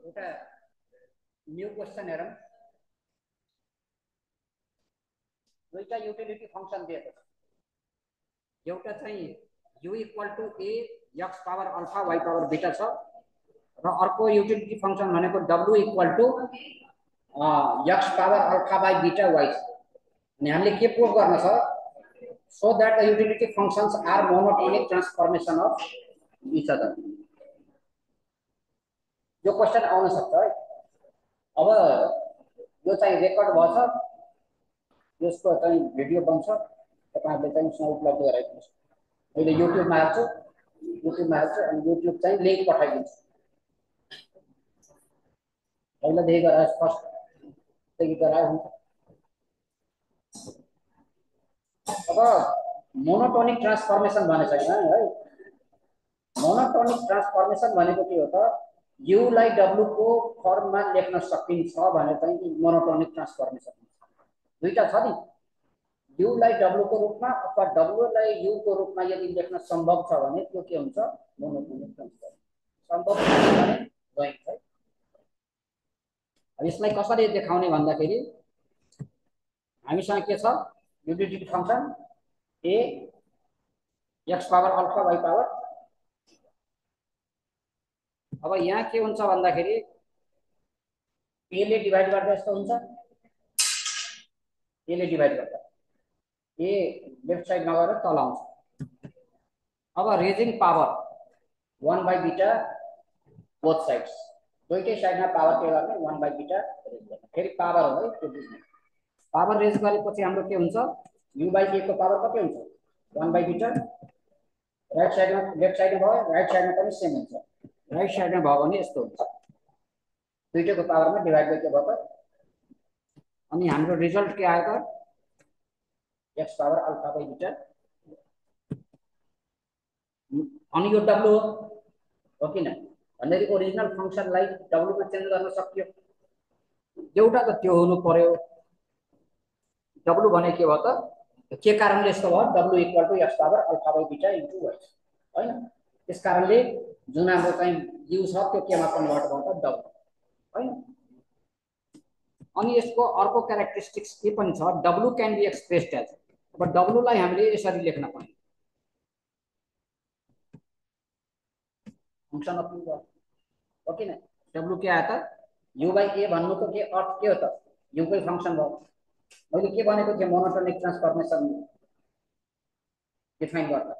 एउटा new question हेरौँ। दुईटा युटिलिटी फंक्शन दिएको छ। एउटा चाहिँ u equal to a x power alpha y power beta छ र अर्को युटिलिटी फंक्शन भनेको w equal to x power alpha by beta y छ। अनि हामीले के प्रुभ गर्न छ? so that the utility functions are monotonic transformation of each other। यो क्वेशन आउन सक्छ है। अब यो चाहिँ रेकर्ड भछ, यसको चाहिँ भिडियो बन्छ, तपाईहरुले चाहिँ यसमा उपलब्ध गराइदिनुहोस्। मैले युट्युबमा हाल्छु, अनि युट्युब चाहिँ लिंक पठाइदिन्छु। पहिला देखि गरा फर्स्ट देखि गरा हुन्छ। अब मोनोटोनिक ट्रान्सफर्मेसन भने छैन है। मोनोटोनिक ट्रान्सफर्मेसन भनेको के हो त? u लाई w को फर्ममा लेख्न सकिन्छ भने चाहिँ मोनोटोनिक ट्रान्सफर्मेसन। दुईटा छ नि, u लाई w को रूपमा अथवा w लाई u को रूपमा यदि लेख्न सम्भव छ भने त्यो के हुन्छ? Monotonic transformation. सम्भव छैन भने गइन्छ है। अब यसलाई कसरी देखाउने भन्दाखेरि हामीसँग के छ? Utility function a x power alpha y power. अब यहाँ के हुन्छ भन्दाखेरि a ले डिवाइड गर्दा यस्तो हुन्छ, a ले डिवाइड गर्दा a लेफ्ट साइड नगरेर तल आउँछ। अब raising power 1 by beta both sides, दुईटै साइडमा पावर के गर्ने? 1 बाई बीटा रेज गर्ने। फेरि पावर हो है, त्यो बुझ्नु। पावर रेज गरेपछि हाम्रो के हुन्छ? u बाई a को पावर कति हुन्छ? 1 बाई बीटा। राइट साइडमा लेफ्ट साइडमा भयो, राइट साइडमा पनि सेम हुन्छ। राइट साइडमा भयो भने यस्तो हुन्छ, दुईटैको पावरमा डिवाइड बाइ के भयो त? अनि हाम्रो रिजल्ट के आयो त? x power alpha by beta. अनि यो w हो किन भन्दाखेरि ओरिजिनल फंक्शनलाई w मा चेन्ज गर्न सकियो। एउटा त त्यो हुनु पर्यो। w भने के भयो त? के कारणले यस्तो भयो? w equal to x power alpha by beta into y हैन। त्यस कारणले जुन हाम्रो चाहिँ u छ त्यो केमा कन्भर्ट भयो त? w हैन। अनि यसको अर्को क्यारेक्टरिस्टिक्स के पनि छ? w can be expressed as. अब w लाई हामीले यसरी लेख्न पर्छ, फंक्शन अफ u हो किन? w के आयो त? u बाई a भन्नुको के अर्थ के हो त? u कै फंक्शन भयो। मैले के भनेको थिएँ? मोनोटोनिक ट्रान्सफर्मेसन डिफाइन गर्दा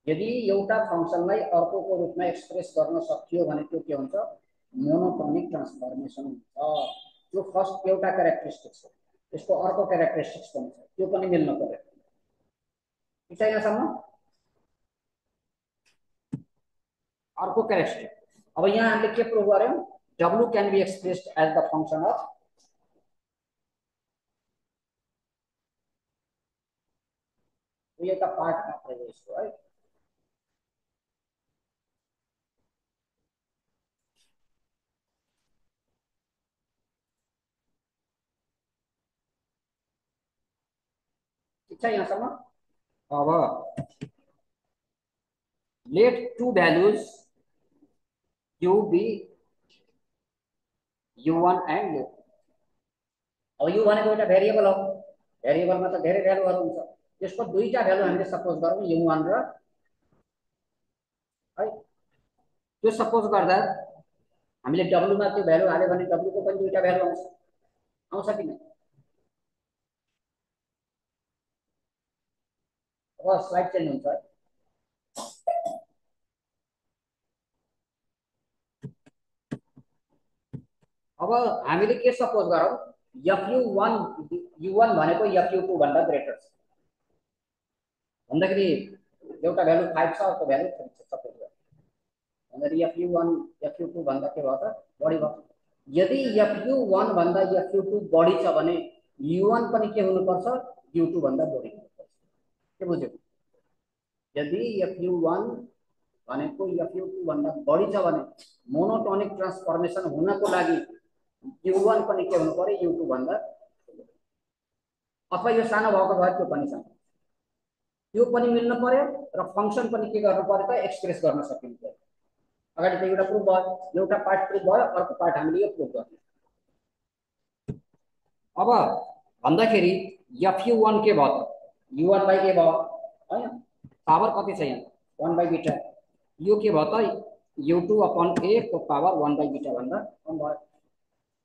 यदि एउटा फंक्शनलाई अर्कोको रूपमा एक्सप्रेस गर्न सकियो भने त्यो के हुन्छ? मोनोटोनिक ट्रान्सफर्मेसन हुन्छ। त्यो फर्स्ट एउटा क्यारेक्टरिस्टिक्स हो। त्यसको अर्को क्यारेक्टरिस्टिक्स पनि छ, त्यो पनि मिल्न पर्यो। ठीक छैन सम्म? अर्को क्यारेक्टरिस्टिक। अब यहाँ हामीले के प्रुभ गर्यौं? w can be expressed as the function of एउटा पार्ट मात्रै हो यसको है। ठीक छ यहाँसम्म? अब let two values u be u1 and u2। अब u भनेको एउटा भेरिएबल हो, भेरिएबलमा त धेरै भ्यालुहरु हुन्छ। त्यसको दुईटा भ्यालु हामीले सपोज गरौँ u1 र है। त्यो सपोज गर्दा हामीले w मा त्यो भ्यालु हाल्यो भने w को पनि दुईटा भ्यालु आउँछ, आउँछ किन? अब स्लाइड चेन्ज हुन्छ है। अब हामीले के सपोज गरौँ? u1 भनेको u2 भन्दा ग्रेटर छ भन्दाखेरि एउटा भ्यालु 5 छ, अर्को भ्यालु 3 छ सपोज गरौँ। भन्दाखेरि fu2 भन्दा के भयो त? बढी भयो। यदि fu1 भन्दा fu2 बढी छ भने u1 पनि के हुनुपर्छ? u2 भन्दा बढी हुनुपर्छ। के बुझ्यो? यदि fu1 भनेको fu2 भन्दा बढी छ भने मोनोटोनिक ट्रान्सफर्मेसन हुनको लागि u1 पनि के हुनु पर्यो? u2 भन्दा। अथवा यो सानो भएको भए त्यो पनि सानो, त्यो पनि मिल्न पर्यो र फंक्शन पनि के गर्नु पर्यो त? एक्सप्रेस गर्न सकिनु पर्यो। अगाडि त एउटा प्रुफ भयो, एउटा पार्ट प्रुफ भयो, अर्को पार्ट हामीले यो प्रुफ गर्छौँ। अब भन्दाखेरि Fu1 के भयो त U1 बाई ए भयो हैन, पावर कति छ यहाँ 1 बाई बीटा, यो के भयो त U2 अपन ए को पावर 1 बाई बीटा भन्दा कम भयो।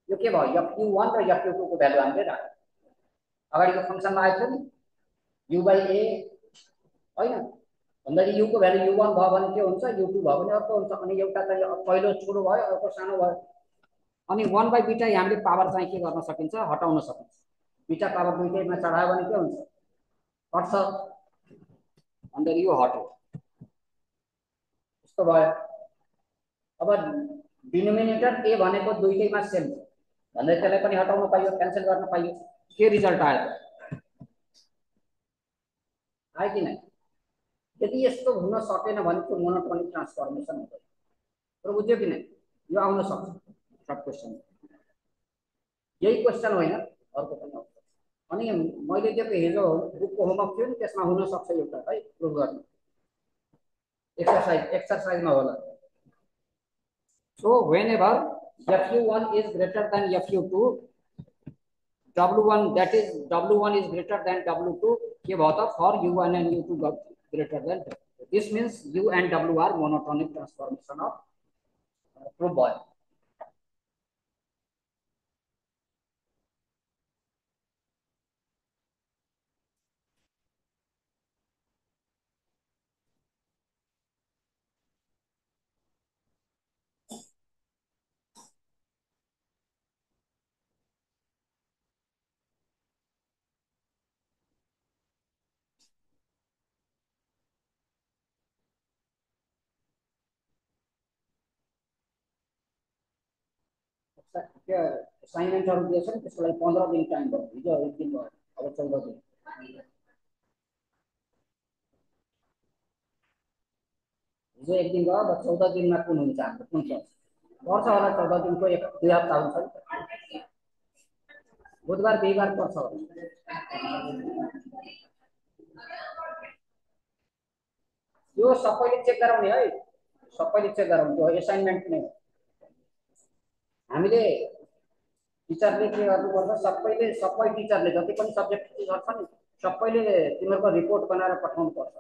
यो के भयो Fu1 र Fu2 को भ्यालु हामीले राख्यौँ। अगाडिको फंक्सनमा आएको नि U बाई ए हैन, भन्दाखेरि U को भ्यालु U1 भयो भने के हुन्छ, U2 भयो भने अर्को हुन्छ, अनि एउटा चाहिँ पहिलो ठुलो भयो अर्को सानो भयो। अनि 1 बाई बीटा हामीले पावर चाहिँ के गर्न सकिन्छ, हटाउन सकिन्छ। बीटा पावर दुईटैमा चढायो भने के हुन्छ, हट्छ, अन्त यो हट्यो, यस्तो भयो। अब डिनोमिनेटर ए भनेको दुईटैमा सेम छ भन्दै त्यसलाई पनि हटाउन पाइयो, क्यान्सल गर्न पाइयो। के रिजल्ट आयो आयो कि नै? यदि यस्तो हुन सकेन भने त्यो मोनोटोनिक ट्रान्सफर्मेसन हुँदैन। तर बुझ्यो कि नै? यो आउन सक्छ सब क्वेशन, यही क्वेशन होइन अर्को पनि आउँछ। अनि मैले दिएको हिजो बुकको होमवर्क थियो नि, त्यसमा हुन सक्छ एउटा है प्रुफ गर्ने एक्सरसाइजमा होला। So whenever Fu1 is greater than Fu2, W1 that is W1 is greater than W2 के भयो त for U1 and U2 greater than W2. This means U and W are monotonic transformation of proof भयो। असाइनमेन्टहरु दिएछ नि, त्यसको लागि 15 दिन time भयो, हिजो एक दिन भयो, अब 14 दिन। हिजो एक दिन भयो, अब 14 दिनमा कुन हुन्छ हाम्रो, कुन पर्छ होला 14 दिनको 2 हप्ता हुन्छ नि, बुधबार बिहीबार पर्छ होला। यो सबैले चेक गराउने है, सबैले चेक गराउने, त्यो असाइनमेन्ट नै हो। हामीले टिचरले के गर्नुपर्छ, सबैले सबै टिचरले जति पनि सब्जेक्ट टिचर छ नि सबैले तिमीहरूको रिपोर्ट बनाएर पठाउनु पर्छ।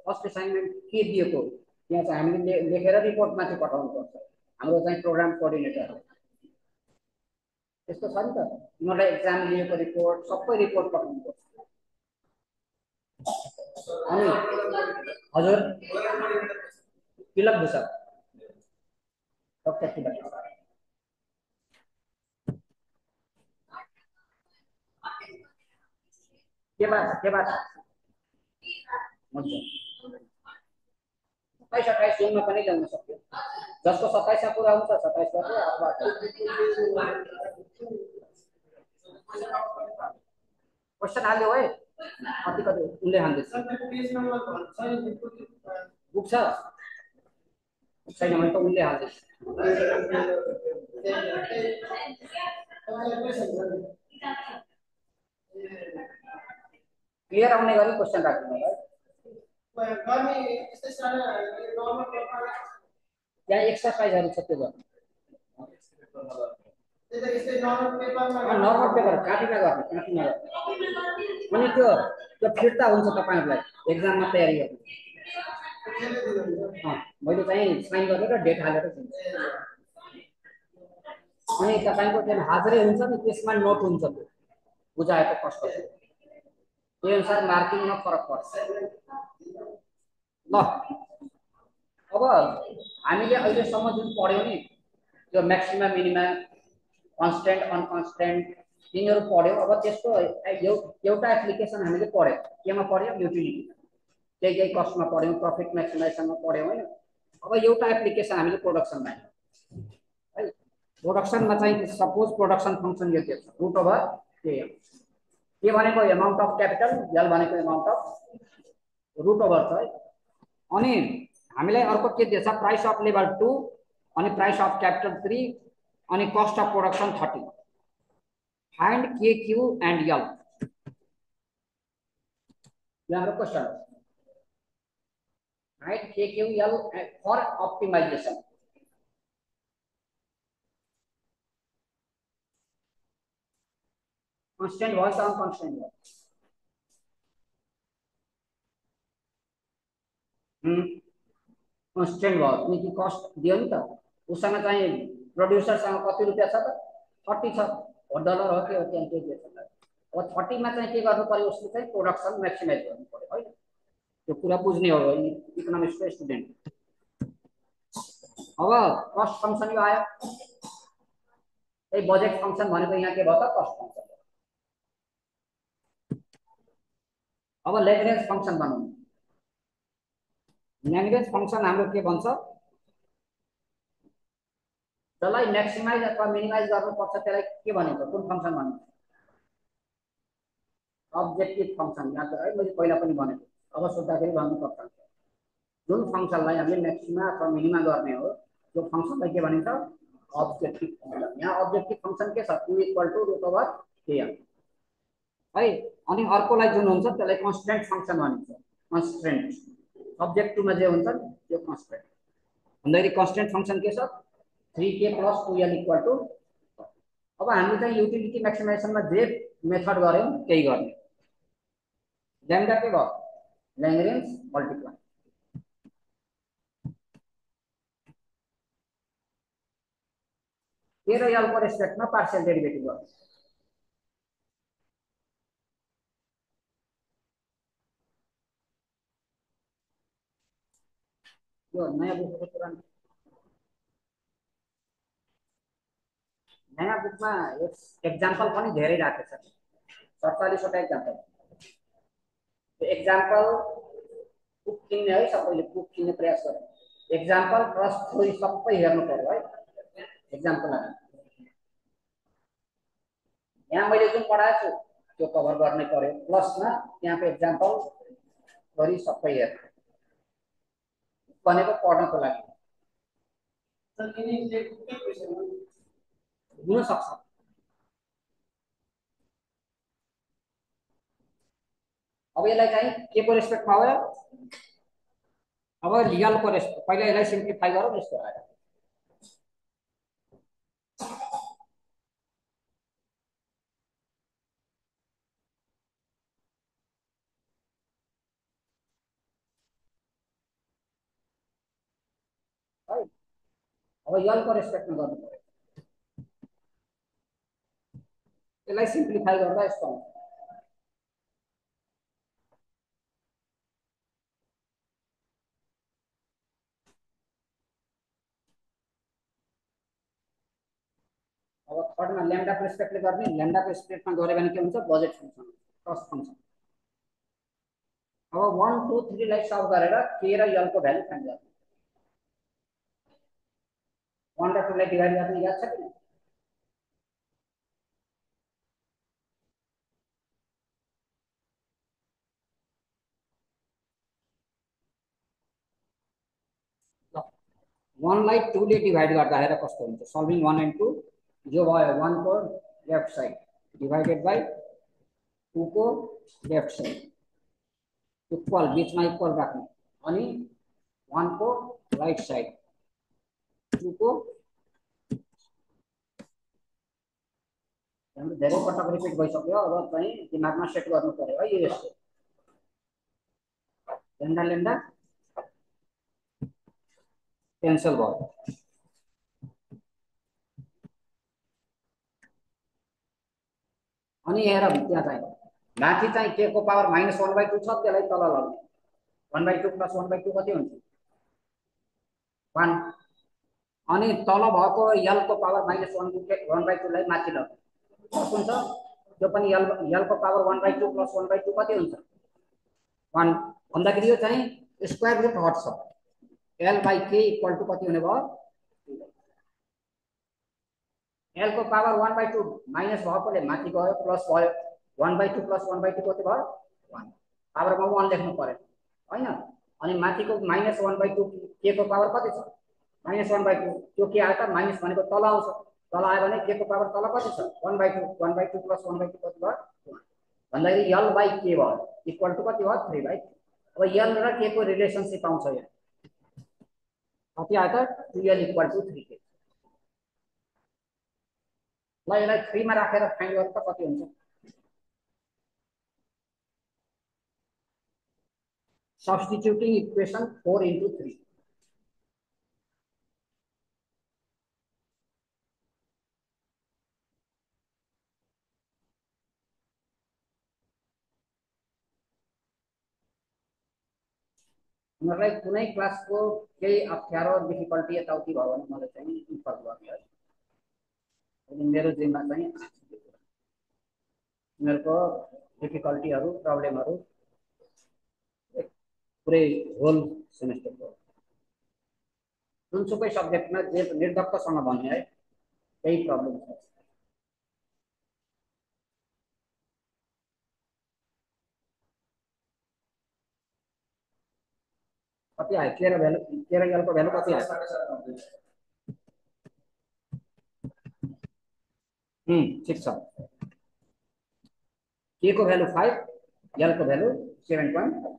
फर्स्ट असाइनमेन्ट के दिएको त्यहाँ चाहिँ हामीले लेखेर रिपोर्ट माथि पठाउनु पर्छ। हाम्रो चाहिँ प्रोग्राम कोअर्डिनेटर त्यस्तो छ नि त, तिमीहरूलाई एक्जाम लिएको रिपोर्ट सबै रिपोर्ट पठाउनु पर्छ। अनि हजुर तिलक भूषण डक्टर तिलक के बात 27 जुनमा पनि ल्याउन सक्यो, जसको 27 मा पुरा हुन्छ 27 गते अथवा क्वेशन हाल्यो है कति कति उनले हाल्दैछ। बुक छ छैन भने त उनले हाल्दैछ। क्लियर आउने गरी क्वेशन राख्नु है। त्यहाँ एक्सरसाइजहरु छ त्यो गर्नु, नर्मल पेपर काटीमा गर्ने, काटीमा गर्ने। अनि त्यो फिर्ता हुन्छ तपाईहरुलाई एक्जाममा तयारी गर्नु। मैले चाहिँ साइन गरेर डेट हालेर दिन्छु। अनि तपाईको जुन हाजरी हुन्छ नि त्यसमा नोट हुन्छ, त्यो बुझाएको कस्तो छ त्यही अनुसार मार्किङमा फरक पर्छ ल। अब हामीले अहिलेसम्म जुन पढ्यौं नि त्यो म्याक्सिमा मिनिमा कन्स्टेन्ट अनकन्स्टेन्ट तिनीहरु पढ्यौं। अब त्यसको एउटा एप्लिकेसन हामीले पढ्यौं, केमा पढ्यौं, युटिलिटी केही कस्टमा पढ्यौं, प्रॉफिट म्याक्सिमाइजेसनमा पढ्यौं हैन। अब एउटा एप्लिकेसन हामीले प्रोडक्सनमा है, प्रोडक्सनमा चाहिँ सपोज प्रोडक्सन फंक्सन यो के छ, रुट ओभर के भनेको अमाउन्ट अफ क्यापिटल, एल भनेको अमाउन्ट अफ रुट ओभर छ है। अनि हामीलाई अर्को के दिएछ, प्राइस अफ लेभल 2 अनि प्राइस अफ क्यापिटल 3 अनि cost of production 30। Find K Q and L, यो हाम्रो क्वेशन हो। Find K Q L for optimization. Constant भयो कि अनकन्स्टेन्ट भयो? कन्स्टेन्ट भयो किनकि कस्ट दियो नि त। उसँग चाहिँ प्रोड्युसरसँग कति रुपियाँ छ त? 30 छ। डलर हो के हो त्यहाँ के दिएछ त? अब 30 मा चाहिँ के गर्नु पर्यो? उसले चाहिँ प्रोडक्सन म्याक्सिमाइज गर्नु पर्यो हैन? त्यो कुरा बुझ्ने हो इकोनोमिक्सको स्टुडेन्ट। अब कस्ट फंक्सन यो आयो। ए बजेट फंक्सन भनेको यहाँ के भयो त? Cost function. अब ल्याग्रेन्ज फंक्सन बनाउनु। ल्याग्रेन्ज फंक्सन हाम्रो के भन्छ? जसलाई म्याक्सिमाइज अथवा मिनिमाइज गर्नुपर्छ त्यसलाई के भनिन्छ? कुन फंक्सन भनिन्छ? Objective function. याद है मैले पहिला पनि भनेको। अब सोध्दाखेरि भन्नुपर्छ। जुन फंक्सनलाई हामीले म्याक्सिमा अथवा मिनिमा गर्ने हो त्यो फंक्सनलाई के भनिन्छ? Objective function. यहाँ अब्जेक्टिभ फंक्सन के छ? 2 = √km है। अनि अर्कोलाई जुन हुन्छ त्यसलाई कन्स्टेन्ट फंक्सन भनिन्छ। कन्स्टेन्ट सब्जेक्ट 2 मा जे हुन्छ त्यो कन्स्टेन्ट भन्दाखेरि कन्स्टेन्ट फंक्सन के छ? 3k + 2l = अब हामी चाहिँ युटिलिटी म्याक्सिमाइजेसनमा जे मेथड गर्यौं त्यही गर्ने। ल्याम्डा के भयो? ल्याग्रेन्ज मल्टिप्लाई। के र यल को रेस्पेक्टमा पार्शियल डेरिभेटिभ गर्नु। यो नयाँ बुकको कुरा नयाँ बुकमा एक्जाम्पल पनि धेरै राखेको छ। 47 वटा एक्जाम्पल। एक्जाम्पल बुक किन्ने है, सबैले बुक किन्ने प्रयास गर्नु। एक्जाम्पल प्लस थ्योरी सबै हेर्नु पर्यो है। एक्जाम्पल यहाँ मैले जुन पढाएको छु त्यो कभर गर्नै पर्यो। प्लसमा त्यहाँको एक्जाम्पल थ्योरी सबै हेर्नु भनेको पढ्नको लागि हुन सक्छ। अब यसलाई चाहिँ के को रेस्पेक्टमा हो? अब लिगल को रेस्पेक्ट। पहिला यसलाई सिम्प्लिफाई गरौँ। यस्तो आयो। है अब यल को रेस्पेक्टमा गर्नु पर्यो। यसलाई सिम्प्लिफाई गर्दा यस्तो हुन्छ। अब थर्डमा ल्याम्डा को रेस्पेक्टले गर्ने। ल्याम्डा को रेस्पेक्टमा गरे भने के हुन्छ? Budget function, cost function. अब 1 2 3 लाई सल्भ गरेर के र यल को भ्यालु फाइन्ड गर्ने। 1 र 2 लाई डिवाइड गर्ने याद छ कि? ल 1 लाई 2 ले डिवाइड गर्दा हेर कस्तो हुन्छ? सल्भिङ 1 एन्ड 2 जो भयो 1 को लेफ्ट साइड डिवाइडेड बाइ 2 को लेफ्ट साइड इक्वल, बीचमा इक्वल राख्ने। अनि 1 को राइट साइड 2 को हाम्रो धेरै पटक रिपिट भइसक्यो। अब चाहिँ दिमागमा सेट गर्नु पर्यो है। यस्तो ल्याम्डा ल्याम्डा क्यान्सल भयो। अनि हेर त्यहाँ चाहिँ माथि चाहिँ के को पावर -1/2 छ, त्यसलाई तल लगाउने। 1/2 + 1/2 कति हुन्छ? 1। अनि तल भएको यल को पावर -1/2 लाई माथि लगाउने। कस्तो हुन्छ? त्यो पनि यल को पावर 1/2 + 1/2 कति हुन्छ? 1 भन्दाखेरि यो चाहिँ स्क्वायर रुट हट्छ। l/k = कति हुने भयो? l को पावर 1/2 माइनस भएकोले माथि गयो, प्लस भयो। 1/2 + 1/2 कति भयो? 1। पावरमा 1 लेख्नु पर्यो हैन? अनि माथिको -1/2 के को पावर कति छ? -1/2। त्यो के आयो त? माइनस भनेको तल आउँछ। तल आयो भने के को पावर तल कति छ? 1/2। 1/2 + 1/2 कति भयो? 1 भन्दाखेरि l/k भयो इक्वल टु कति भयो? 3/2। अब l र k को रिलेसनशिप आउँछ यहाँ। कति आयो त? 2l = 3k। ल यसलाई 3 मा राखेर फाइन्ड गर्दा कति हुन्छ? Substituting equation 4 into 3. उनीहरूलाई कुनै क्लासको केही अप्ठ्यारो डिफिकल्टी यताउति भयो भने मलाई चाहिँ इन्फर्म गर्नुहोस्। मेरो जिम्मा चाहिँ उनीहरूको डिफिकल्टीहरू प्रब्लमहरू पुरै होल सेमेस्टरको जुनसुकै सब्जेक्टमा जे निर्धक्कसँग भन्ने है त्यही प्रब्लम छ। कति आयो के र भ्यालु के र एलको भ्यालु कति आयो? ठिक छ। के को भ्यालु 5, एल को भ्यालु 7.5।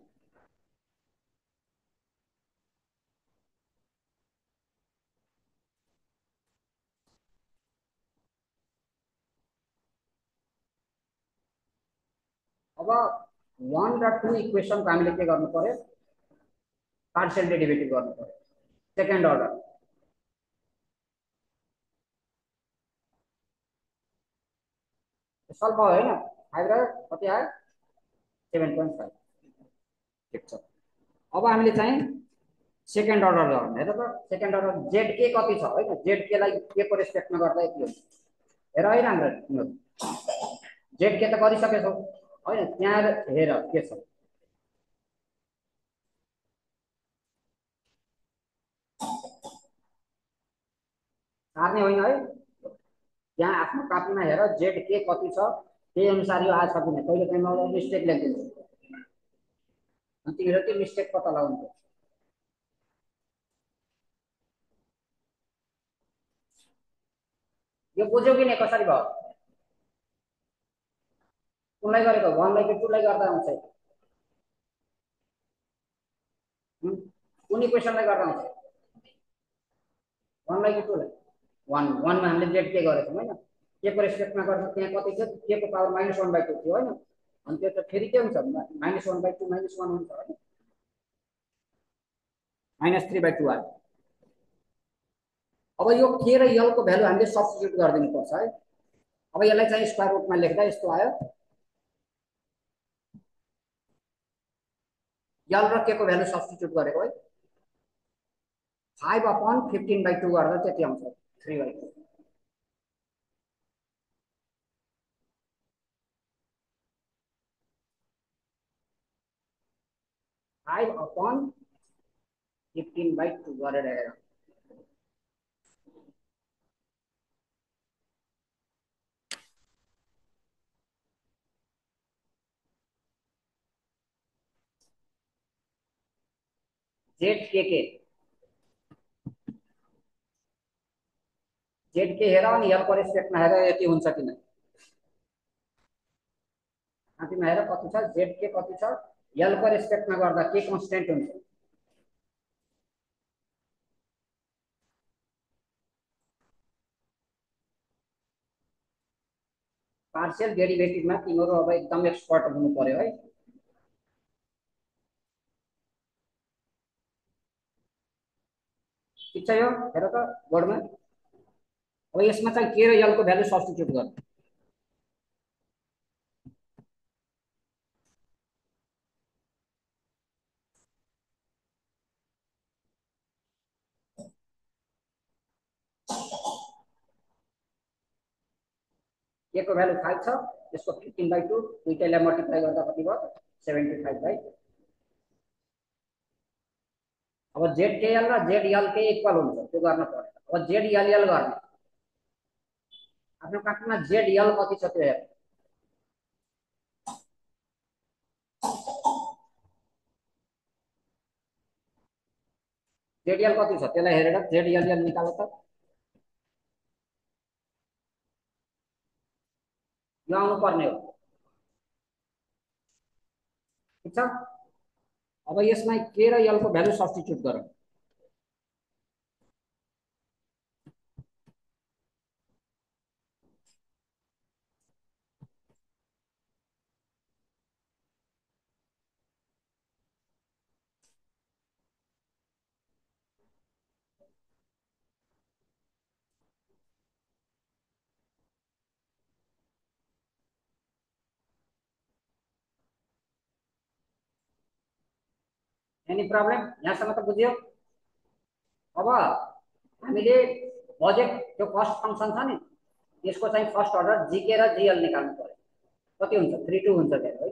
अब 1 र 2 इक्वेसनको हामीले के गर्नु पर्यो? पार्शियल डेरिभेटिभ गर्नु पर्यो सेकेन्ड अर्डर। सल्भ भयो हैन? 5 र कति आयो? 7.5। ठिक छ। अब हामीले चाहिँ सेकेन्ड अर्डर गर्ने। हेर त सेकेन्ड अर्डर जेड के कति छ हैन? जेड के लाई के को रेस्पेक्टमा गर्दा यति हुन्छ। हेर है राम्रो जेड के त गरिसकेछौ हैन? त्यहाँ हेर के छ। सार्ने होइन है, त्यहाँ आफ्नो कापीमा हेर जेड के कति छ त्यही अनुसार यो आछ कि कहिले काहीँ म मिस्टेक लेख्दिन्छु अनि तिमीले त्यो मिस्टेक पत्ता लगाउनु। यो बुझ्यौ कि नै कसरी भयो? कुनलाई गरेको? 1 लाई 2 लाई गर्दा आउँछ। कुन इक्वेसनलाई गर्दा आउँछ? 1 लाई 2 लाई 1 1 मा हामीले जेड के गरेछौँ हैन? के को रेस्पेक्टमा गर्छ त्यहाँ कति छ? के को पावर -1/2 थियो हैन? अनि त्यो त फेरि के हुन्छ? -1/2 -1 हुन्छ हैन? -3/2 आयो। अब यो के र यल को भ्यालु हामीले सब्स्टिट्युट गरिदिनु पर्छ है। अब यसलाई चाहिँ स्क्वायर रुटमा लेख्दा यस्तो आयो। यल र के को भ्यालु सब्स्टिट्युट गरेको है 5/15/2 गर्दा त्यति आउँछ 3/2। 5/15/2 गरेर हेर। जेड के हेर अनि यल को रेस्पेक्टमा हेर यति हुन्छ कि नै। साथीमा हेर कति छ? जेड के कति छ? यल को रेस्पेक्टमा गर्दा के कन्स्टेन्ट हुन्छ? पार्शियल डेरिभेटिभमा तिम्रो अब एकदम एक्सपर्ट हुनु पर्यो है। ठिक छ। यो हेर त बोर्डमा। अब यसमा चाहिँ के र यल को भ्यालु सब्स्टिट्युट गर्नु। के को भ्यालु 5 छ, यसको 15/2 दुईटैलाई मल्टिप्लाई गर्दा कति भयो? 75/। अब जेड के यल र जेड यल के इक्वल हुन्छ त्यो गर्न पर्यो। अब जेड यल यल गर्ने आफ्नो कापीमा जेड यल कति छ त्यो हेर। जेड यल कति छ त्यसलाई हेरेर जेड यल यल निकाल्नु त। यो आउनु पर्ने हो। ठीक छ। अब यसमा के र यल को भ्यालु सब्स्टिट्युट गरौँ। एनी प्रब्लम यहाँसम्म त बुझ्यो। अब हामीले बजेट त्यो कस्ट फंक्सन छ नि त्यसको चाहिँ फर्स्ट अर्डर जीके र जीएल निकाल्नु पर्यो। कति हुन्छ 32 हुन्छ त्यहाँ है।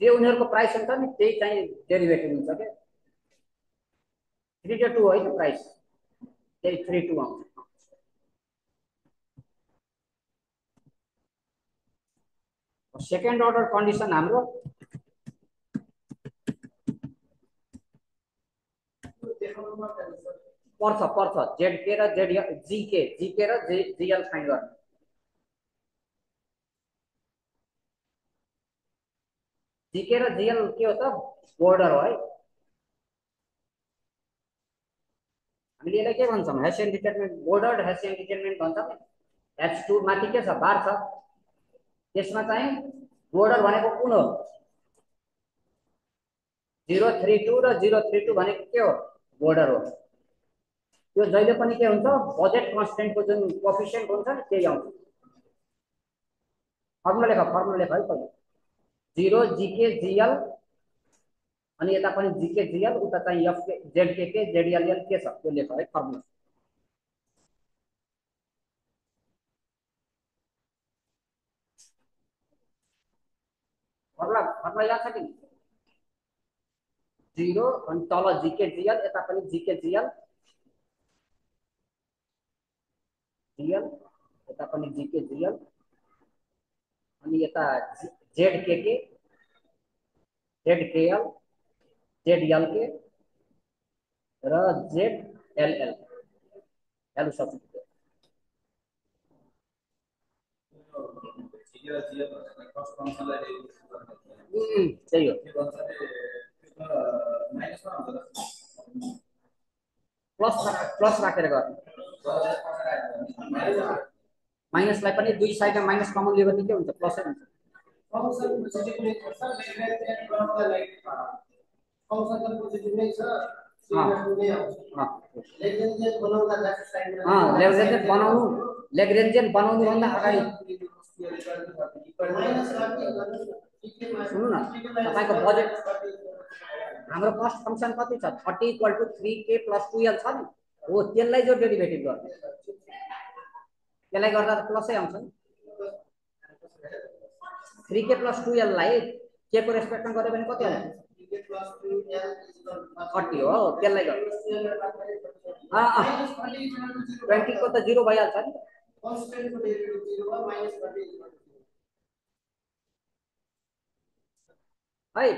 जे उनीहरुको प्राइस हुन्छ नि त्यही चाहिँ डेरिभेटिभ हुन्छ के 32 होइन प्राइस त्यही 32 आउँछ। सेकेन्ड अर्डर कन्डिसन हाम्रो पर्छ पर्छ जेडके र जेडएल जीके जीके र जीएल फाइन्ड गर्नु। जीके र जीएल के हो त बोर्डर हो है। हामीले यसलाई के भन्छौँ hessian determinant border hessian determinant भन्छौँ नि। H2 माथि के छ बार छ त्यसमा चाहिँ बोर्डर भनेको कुन हो 032 र 032 भनेको के हो बोर्डर हो। त्यो जहिले पनि के हुन्छ बजेट कन्स्टेन्टको जुन कोएफिसिएन्ट हुन्छ नि त्यही आउँछ। फर्मुला लेख है पहिला 0 जीके जीएल अनि यता पनि जीके जीएल उता चाहिँ एफ के जेडके के जेडएल के छ त्यो लेख है फर्मुला। फर्मुला याद छ कि 0 अनि तल जीके जीएल यता पनि जीके जीएल जीएल यता पनि जीके जीएल अनि यता जेडके के जेडकेएल जेडएल के र जेडएलएल एल सब्स्टिट्युट त्यही हो प्लस राखेर गर्ने माइनसलाई पनि दुई साइडमा माइनस कमन लियो भने के हुन्छ प्लसै हुन्छ। लेग्रेन्जियन बनाउनु भन्दा अगाडि सुन्नु न तपाईको बजेट हाम्रो कस्ट फंक्सन कति छ 30 = 3k + 2l छ नि हो त्यसलाई जो डेरिभेटिभ गर्ने त्यसलाई गर्दा त प्लसै आउँछ नि 3k + 2l लाई के को रेस्पेक्टमा गर्यो भने कति आउँछ 30 हो त्यसलाई गर्नु 20 को त 0 भइहाल्छ नि कन्स्टेन्ट को डेरिभेटिभ 0 भयो -30 है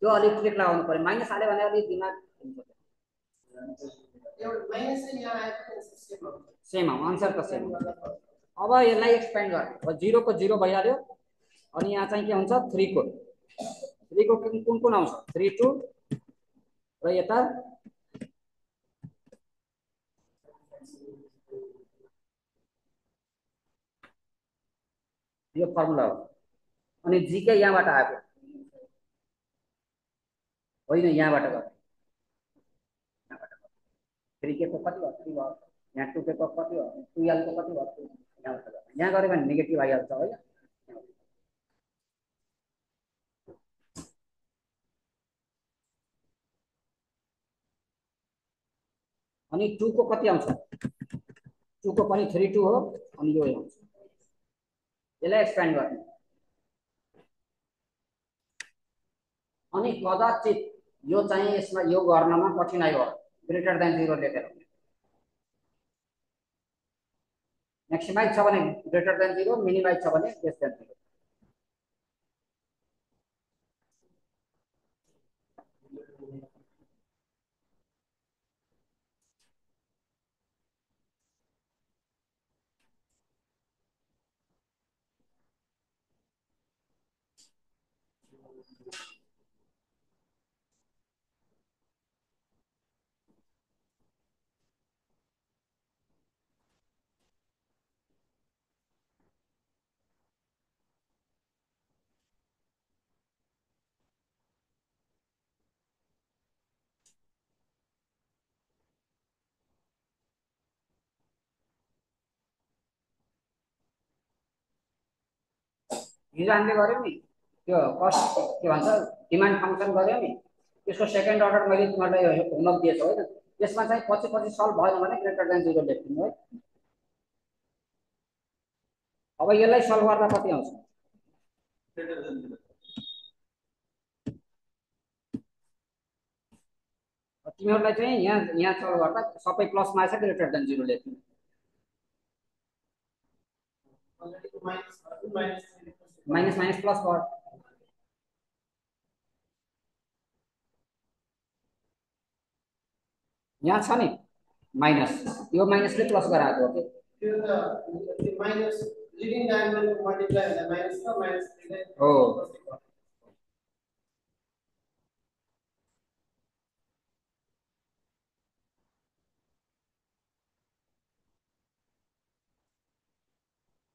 त्यो अलि ट्रिक लगाउनु पर्यो माइनस हाल्यो भने अलि दिमाग एउटा माइनस चाहिँ यहाँ आएको सेम हो आन्सर त सेम अब यसलाई एक्सपेन्ड गर्ने अब 0 को 0 भइहाल्यो अनि यहाँ चाहिँ के हुन्छ 3 को कुन कुन आउँछ 32 र यता यो फर्मुला हो अनि जीके यहाँबाट आएको होइन यहाँबाट गर्ने 3k को कति भयो 3 भयो यहाँ 2k को कति भयो 2l को कति भयो यहाँबाट गर्ने यहाँ गऱ्यो भने नेगेटिभ आइहाल्छ होइन अनि 2 को कति आउँछ 2 को पनि 32 हो अनि यो आउँछ यसलाई एक्सपेन्ड गर्ने अनि कदाचित यो चाहिँ यसमा यो गर्नमा कठिनाइ हो ग्रेटर देन 0 लेखेर मैक्सिमाइज छ भने ग्रेटर देन 0 मिनिमाइज छ भने लेस देन 0 हिजो हामीले गर्यौं नि त्यो कस्ट के भन्छ डिमान्ड फंक्सन गर्यो नि त्यसको सेकेन्ड अर्डर मैले तिमीलाई होमवर्क दिएको होइन त्यसमा चाहिँ पछि पछि सल्भ भएन भने ग्रेटर देन 0 लेख्नु है। अब यसलाई सल्भ गर्दा कति आउँछ तिमीहरूलाई चाहिँ यहाँ सल्भ गर्दा सबै प्लसमा आएछ ग्रेटर देन 0 लेख्नु माइनस माइनस प्लस गर यहाँ छ नि माइनस यो माइनसले प्लस गराएको हो कि त्यो त माइनस लिडिङ डायगोनलको मल्टिप्लाई हुँदा माइनस त माइनस हो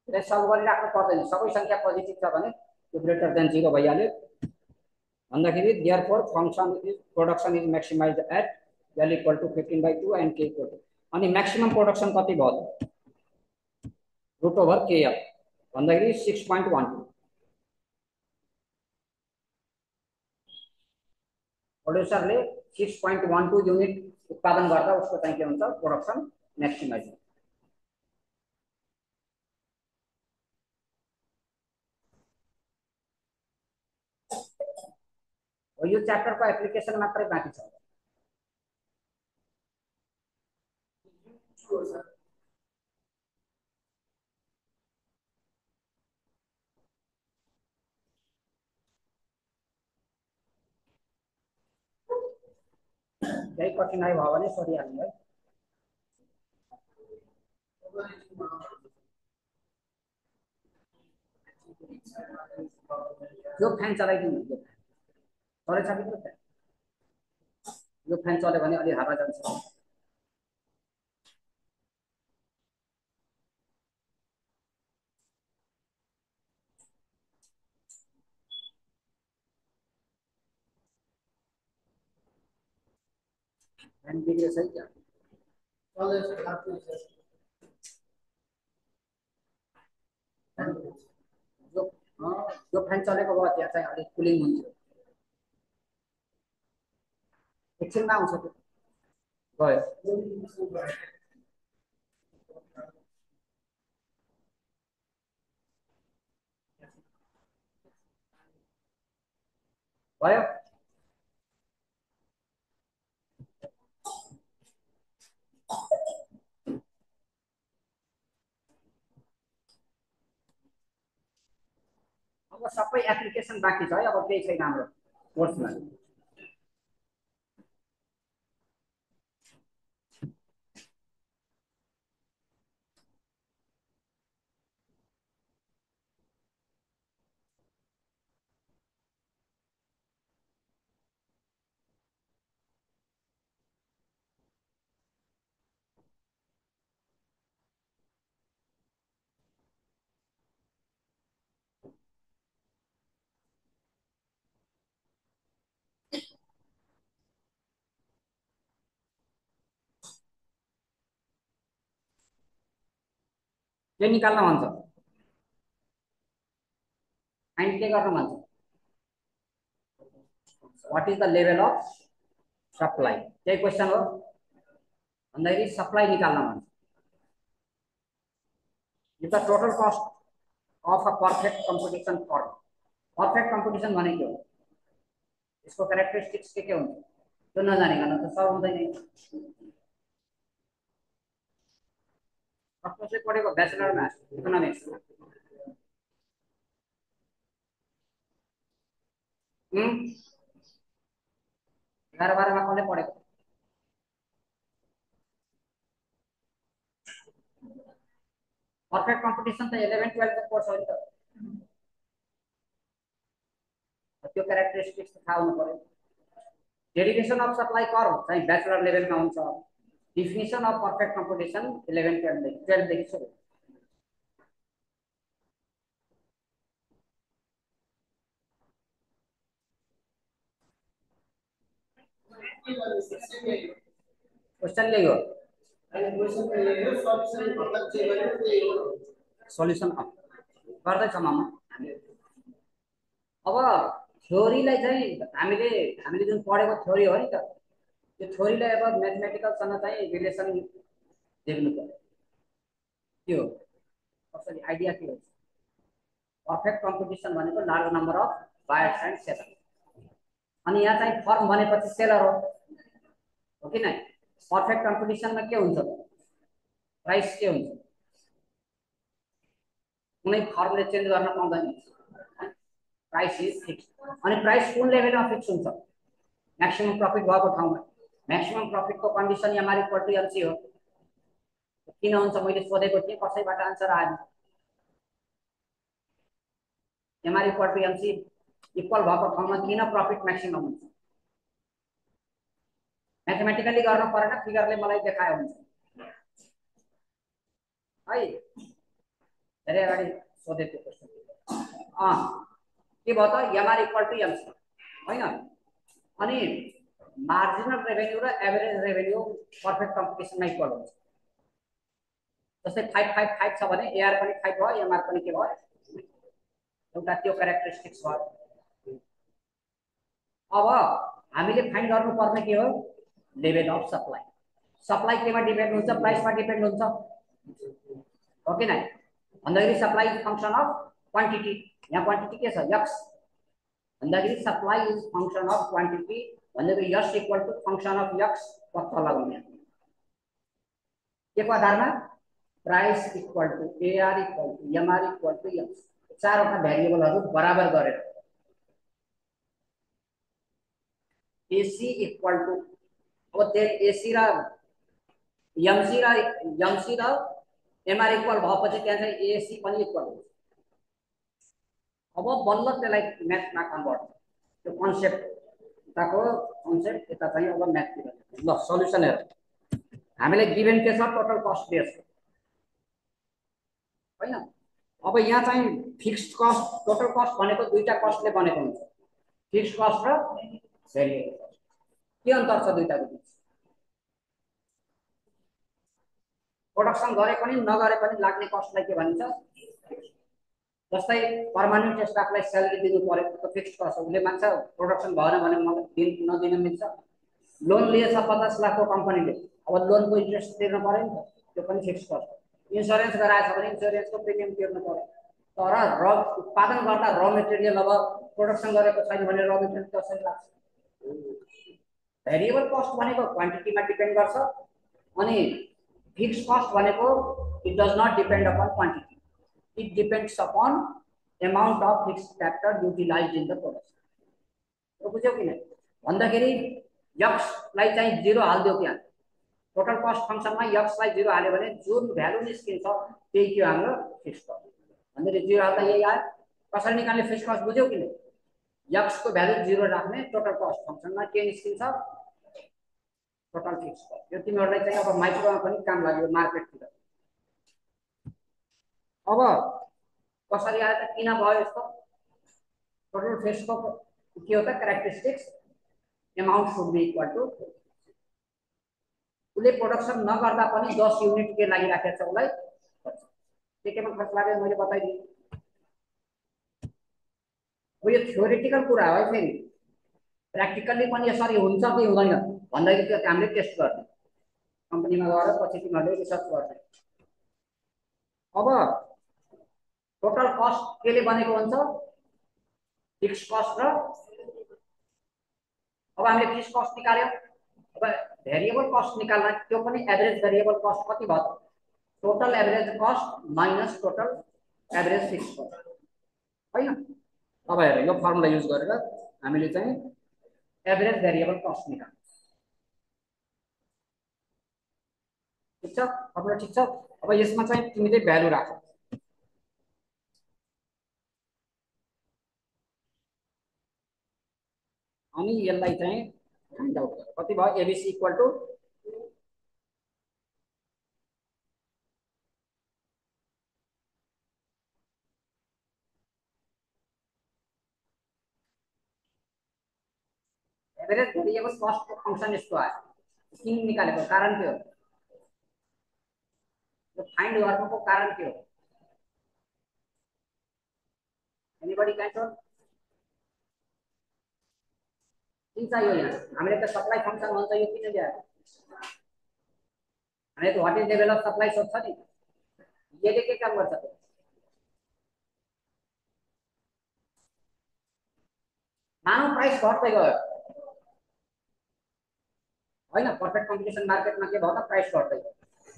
यसलाई सल्भ गरिराख्नु पर्दैन सबै संख्या पोजिटिभ छ भने त्यो ग्रेटर देन 0 भइहाल्यो भन्दाखेरि therefore function is production is maximized at L equal to 15/2 and K equal to अनि मैक्सिमम प्रोडक्सन कति भयो रूट ओभर KF भन्दाखेरि 6.12 प्रोड्युसरले 6.12 युनिट उत्पादन गर्दा उसको चाहिँ के हुन्छ प्रोडक्सन मैक्सिमाइज हो यो च्याप्टरको एप्लिकेसन मात्रै बाँकी छ केही कठिनाइ भयो भने सोधिहाल्नु है यो फ्यान चलाइदिनु चलेछ कि त्यो यो फ्यान चल्यो भने अलि हावा जान्छ फ्यान बिग्रेछ है क्या यो फ्यान चलेको भयो त्यहाँ चाहिँ अलिक कुलिङ हुन्थ्यो एकछिनमा आउँछ त्यो गयो भयो अब सबै एप्लिकेसन बाँकी छ है अब केही छैन हाम्रो कोर्समा के निकाल्न भन्छ फाइन्ड के गर्न भन्छ what is the level of supply त्यही क्वेसन हो भन्दाखेरि सप्लाई निकाल्न भन्छ if the total cost of a perfect competition form perfect competition भनेको हो यसको क्यारेक्टरिस्टिक्स के हुन्छ त्यो नजानिकन त सर हुँदैन कसले पढेको ब्याचलरमा इकोनोमिक्स 11-12 कसले पढेको पर्फेक्ट कम्पिटिसन त 11-12 को कोर्स हो नि त त्यो क्यारेक्टरिस्टिक्स थाहा हुनु पर्यो डेरिभेसन अफ सप्लाई कर्व चाहिँ ब्याचलर लेभलमा हुन्छ डिफिनिसन अफ पर्फेक्ट कम्पिटिसन 11-12 देखि सुरु क्वेसन यही हो सल्युसन गर्दैछ मामा अब थ्योरीलाई चाहिँ हामीले हामीले जुन पढेको थ्योरी हो नि त, त्यो थ्योरीलाई अब म्याथमेटिकलसँग चाहिँ रिलेसन देख्नु पर्यो। के हो कसरी आइडिया के हो? पर्फेक्ट कम्पिटिसन भनेको large number of buyers and seller. अनि यहाँ चाहिँ फर्म भनेपछि सेलर हो कि नै? पर्फेक्ट कम्पिटिसनमा के हुन्छ? प्राइस के हुन्छ? कुनै फर्मले चेन्ज गर्न पाउँदैन। Price is fix. अनि प्राइस कुन लेभलमा फिक्स हुन्छ? म्याक्सिमम प्रफिट भएको ठाउँमा। म्याक्सिमम प्रफिटको condition MR equal to MC हो। किन हुन्छ मैले सोधेको थिएँ, कसैबाट आन्सर आयो? MR equal to MC equal भएको ठाउँमा किन प्रफिट म्याक्सिमम हुन्छ? म्याथमेटिकली गर्न परेन, फिगरले मलाई देखायो हुन्छ है। धेरै अगाडि सोधेको क्वेसन के भयो त? एमआर इक्वल टु एमसी होइन? अनि मार्जिनल रेभेन्यू र एभरेज रेभेन्यू पर्फेक्ट कम्पिटिसनमा इक्वल हुन्छ। जस्तै 555 छ भने एआर पनि 5 भयो, एमआर पनि के भयो? एउटा त्यो क्यारेक्टरिस्टिक्स भयो। अब हामीले फाइन्ड गर्नुपर्ने के हो? Level of supply. सप्लाई केमा डिपेन्ड हुन्छ? प्राइसमा डिपेन्ड हुन्छ हो कि नै? भन्दाखेरि supply is function of quantity. यहाँ क्वान्टिटी के छ? यक्स। भन्दाखेरि supply is function of quantity भन्दाखेरि y equal to function of x पत्ता लगाउने के को आधारमा? Price equal to AR equal to MR equal to x. चारवटा भेरिएबलहरू बराबर गरेर एसी इक्वल टु, अब त्यो एसी र एमसी र एमआर इक्वल भएपछि त्यहाँ चाहिँ एसी पनि इक्वल हुन्छ। अब बल्ल त्यसलाई म्याथमा कन्भर्ट, त्यो कन्सेप्टको कन्सेप्ट यता चाहिँ अब म्याथतिर। ल सल्युसन हेर, हामीले गिभेन के छ? टोटल कस्ट दिएको छ होइन? अब यहाँ चाहिँ फिक्स्ड कस्ट, टोटल कस्ट भनेको दुईटा कस्टले बनेको हुन्छ, फिक्स्ड कस्ट र भेरिएबल कस्ट। के अन्तर छ दुईटाको बिच? प्रोडक्सन गरे पनि नगरे पनि लाग्ने कस्टलाई के भनिन्छ? जस्तै पर्मानेन्ट स्टाफलाई स्यालेरी दिनु पर्यो त फिक्स्ड कस्ट हो, उसले मान्छ प्रोडक्सन भएन भने मलाई दिन नदिन मिल्छ। लोन लिएछ 50 लाखको कम्पनीले, अब लोनको इन्ट्रेस्ट तिर्नु पर्यो नि त, त्यो पनि फिक्स्ड कस्ट। इन्सुरेन्स गराएछ भने इन्सुरेन्सको प्रिमियम तिर्नु पर्यो। तर र उत्पादन गर्दा र मेटेरियल अब प्रोडक्सन गरेको छैन भने र मेटेरियल कसरी लाग्छ? भेरिएबल कस्ट भनेको क्वान्टिटीमा डिपेन्ड गर्छ, अनि फिक्स्ड कस्ट भनेको it does not depend upon quantity, it depends upon amount of fixed capital utilized in the production। तो बुझ्यौ कि नहीं? भन्दाखेरि यक्स लाई चाहिँ 0 हाल्दियो त्यहाँ, टोटल कस्ट फंक्शनमा यक्स लाई 0 हाल्यो भने जुन भ्यालु निस्किन्छ त्यही के हाम्रो फिक्स्ड कस्ट। भन्दाखेरि 0 हाल्दा यही आयो। कसरी निकाल्ने फिक्स्ड कस्ट बुझ्यौ कि नहीं? यक्स को भ्यालु 0 राख्ने, टोटल कस्ट फंक्शनमा के निस्किन्छ? Total fixed cost. यो तिमीहरुलाई चाहिँ अब माइक्रोमा पनि काम लाग्यो मार्केटतिर। अब कसरी आयो त? किन भयो यस्तो? टोटल फिक्स्ड को के हो त? Characteristics amount should be equal to, उसले प्रोडक्सन नगर्दा पनि 10 युनिट के लागिराखेको छ उसलाई केमा खर्च लाग्यो मैले बताइदिएँ। अब यो थ्योरेटिकल कुरा हो है, फेरि प्र्याक्टिकल्ली पनि यसरी हुन्छ कि हुँदैन भन्दाखेरि त्यो हामीले टेस्ट गर्ने, कम्पनीमा गएर पछि तिमीहरूले रिसर्च गर्ने। अब टोटल कस्ट केले बनेको हुन्छ? फिक्स्ड कस्ट र, अब हामीले फिक्स्ड कस्ट निकाल्यो, अब भेरिएबल कस्ट निकाल्दा त्यो पनि एभरेज भेरिएबल कस्ट कति भयो त? Total average cost minus total average fixed cost हैन? अब हेर यो फर्मुला युज गरेर हामीले चाहिँ एभरेज भेरिएबल कस्ट निकाल्नु। ठीक छ? फर्मुला ठीक छ? अब यसमा चाहिँ तिमीले भ्यालु राख, अनि यसलाई चाहिँ फाइन्ड आउट गर। कति भयो? AVC equal to average variable cost को फंक्शन यस्तो आयो। किन निकालेको कारण के हो? यो फाइन्ड गर्नुको कारण के हो? Anybody can tail? चाहियो यहाँ हामीले त सप्लाई फंक्सन भन्छ यो किन ल्यायो हामीले त what is level of supply सोध्छ नि यसले के काम गर्छ मानव प्राइस घट्दै गयो हैन पर्फेक्ट कम्पिटिसन मार्केटमा के भयो त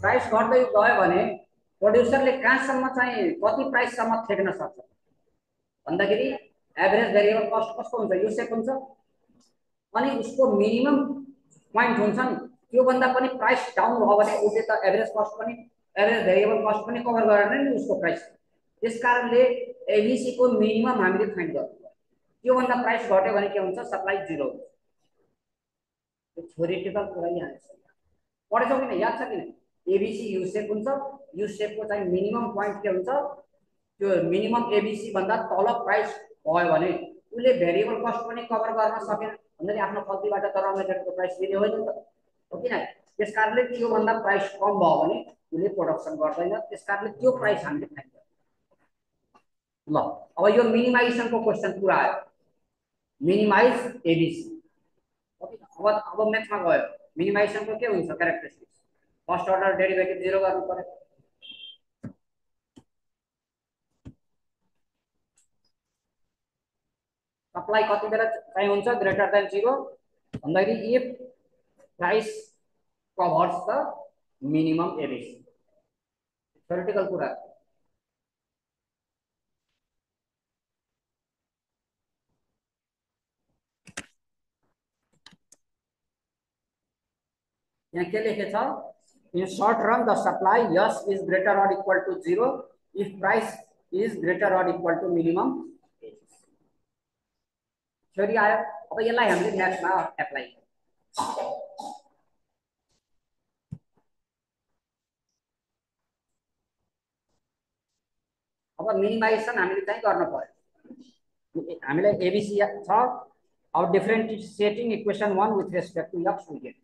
प्राइस घट्दै गयो भने प्रोड्युसरले कहाँसम्म चाहिँ कति प्राइससम्म थेक्न सक्छ भन्दाखेरि एभरेज भेरिएबल कस्ट कस्तो हुन्छ यो सेप हुन्छ अनि उसको मिनिमम पोइन्ट हुन्छ नि त्यो भन्दा पनि प्राइस डाउन भयो भने उसले त एभरेज कस्ट पनि एभरेज भेरिएबल कस्ट पनि कभर गरेन नि उसको प्राइस त्यसकारणले एबीसी को मिनिमम हामीले फाइन्ड गर्नु त्यो भन्दा प्राइस घट्यो भने के हुन्छ सप्लाई जिरो हुन्छ त्यो थ्योरेटिकल कुरा यहाँ छ पढेछौ किन याद छ किन एबीसी यु सेप हुन्छ यु सेपको चाहिँ मिनिमम पोइन्ट के हुन्छ त्यो मिनिमम एबीसी भन्दा तल प्राइस भयो भने उसले भेरिएबल कस्ट पनि कभर गर्न सकेन भन्दाखेरि आफ्नो फल्तीबाट त र मेटेरियलको प्राइस दिने होइन नि त हो कि न त्यसकारणले त्यो भन्दा प्राइस कम भयो भने उसले प्रोडक्सन गर्दैन त्यसकारणले त्यो प्राइस हामीले फाइन्ड गर्छौं ल अब यो मिनिमाइजेसनको क्वेशन पुरा आयो मिनिमाइज एबीसी अब म्याथमा गयो मिनिमाइजेसनको के हुन्छ characteristics first order derivative zero गर्नु पर्यो सप्लाई कति बेला चाहिँ हुन्छ ग्रेटर देन जिरो भन्दाखेरि if price covers the minimum ABC theoretical कुरा यहाँ के लेखेछ in short run the supply y is greater or equal to zero if price is greater or equal to minimum theory आयो अब यसलाई हामीले म्याथमा एप्लाई अब मिनिमाइजेसन हामीले चाहिँ गर्न पर्यो हामीलाई एबीसी छ अब differentiating equation 1 with respect to x we get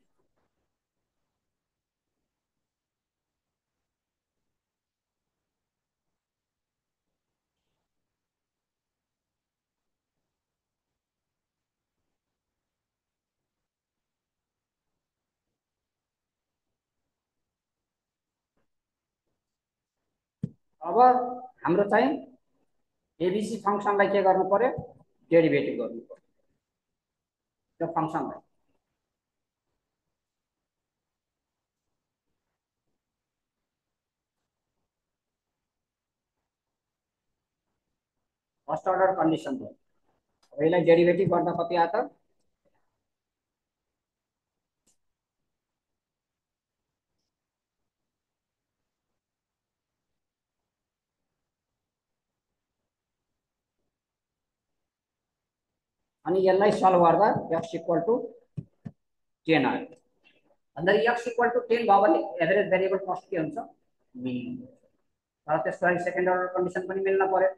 अब हाम्रो चाहिँ एबीसी फंक्शनलाई के गर्नु पर्यो डेरिभेटिभ गर्नु पर्यो त्यो फंक्शनलाई फर्स्ट अर्डर कन्डिसन भयो अब यसलाई डेरिभेटिभ गर्दा कति आयो त अनि यसलाई सल्भ गर्दा x इक्वल टू 10 आयो भन्दाखेरि x इक्वल टू 10 भयो भने एभरेज भेरिएबल कस्ट के हुन्छ मिनिमम तर त्यसको लागि सेकेन्ड अर्डर कन्डिसन पनि मिल्न पर्यो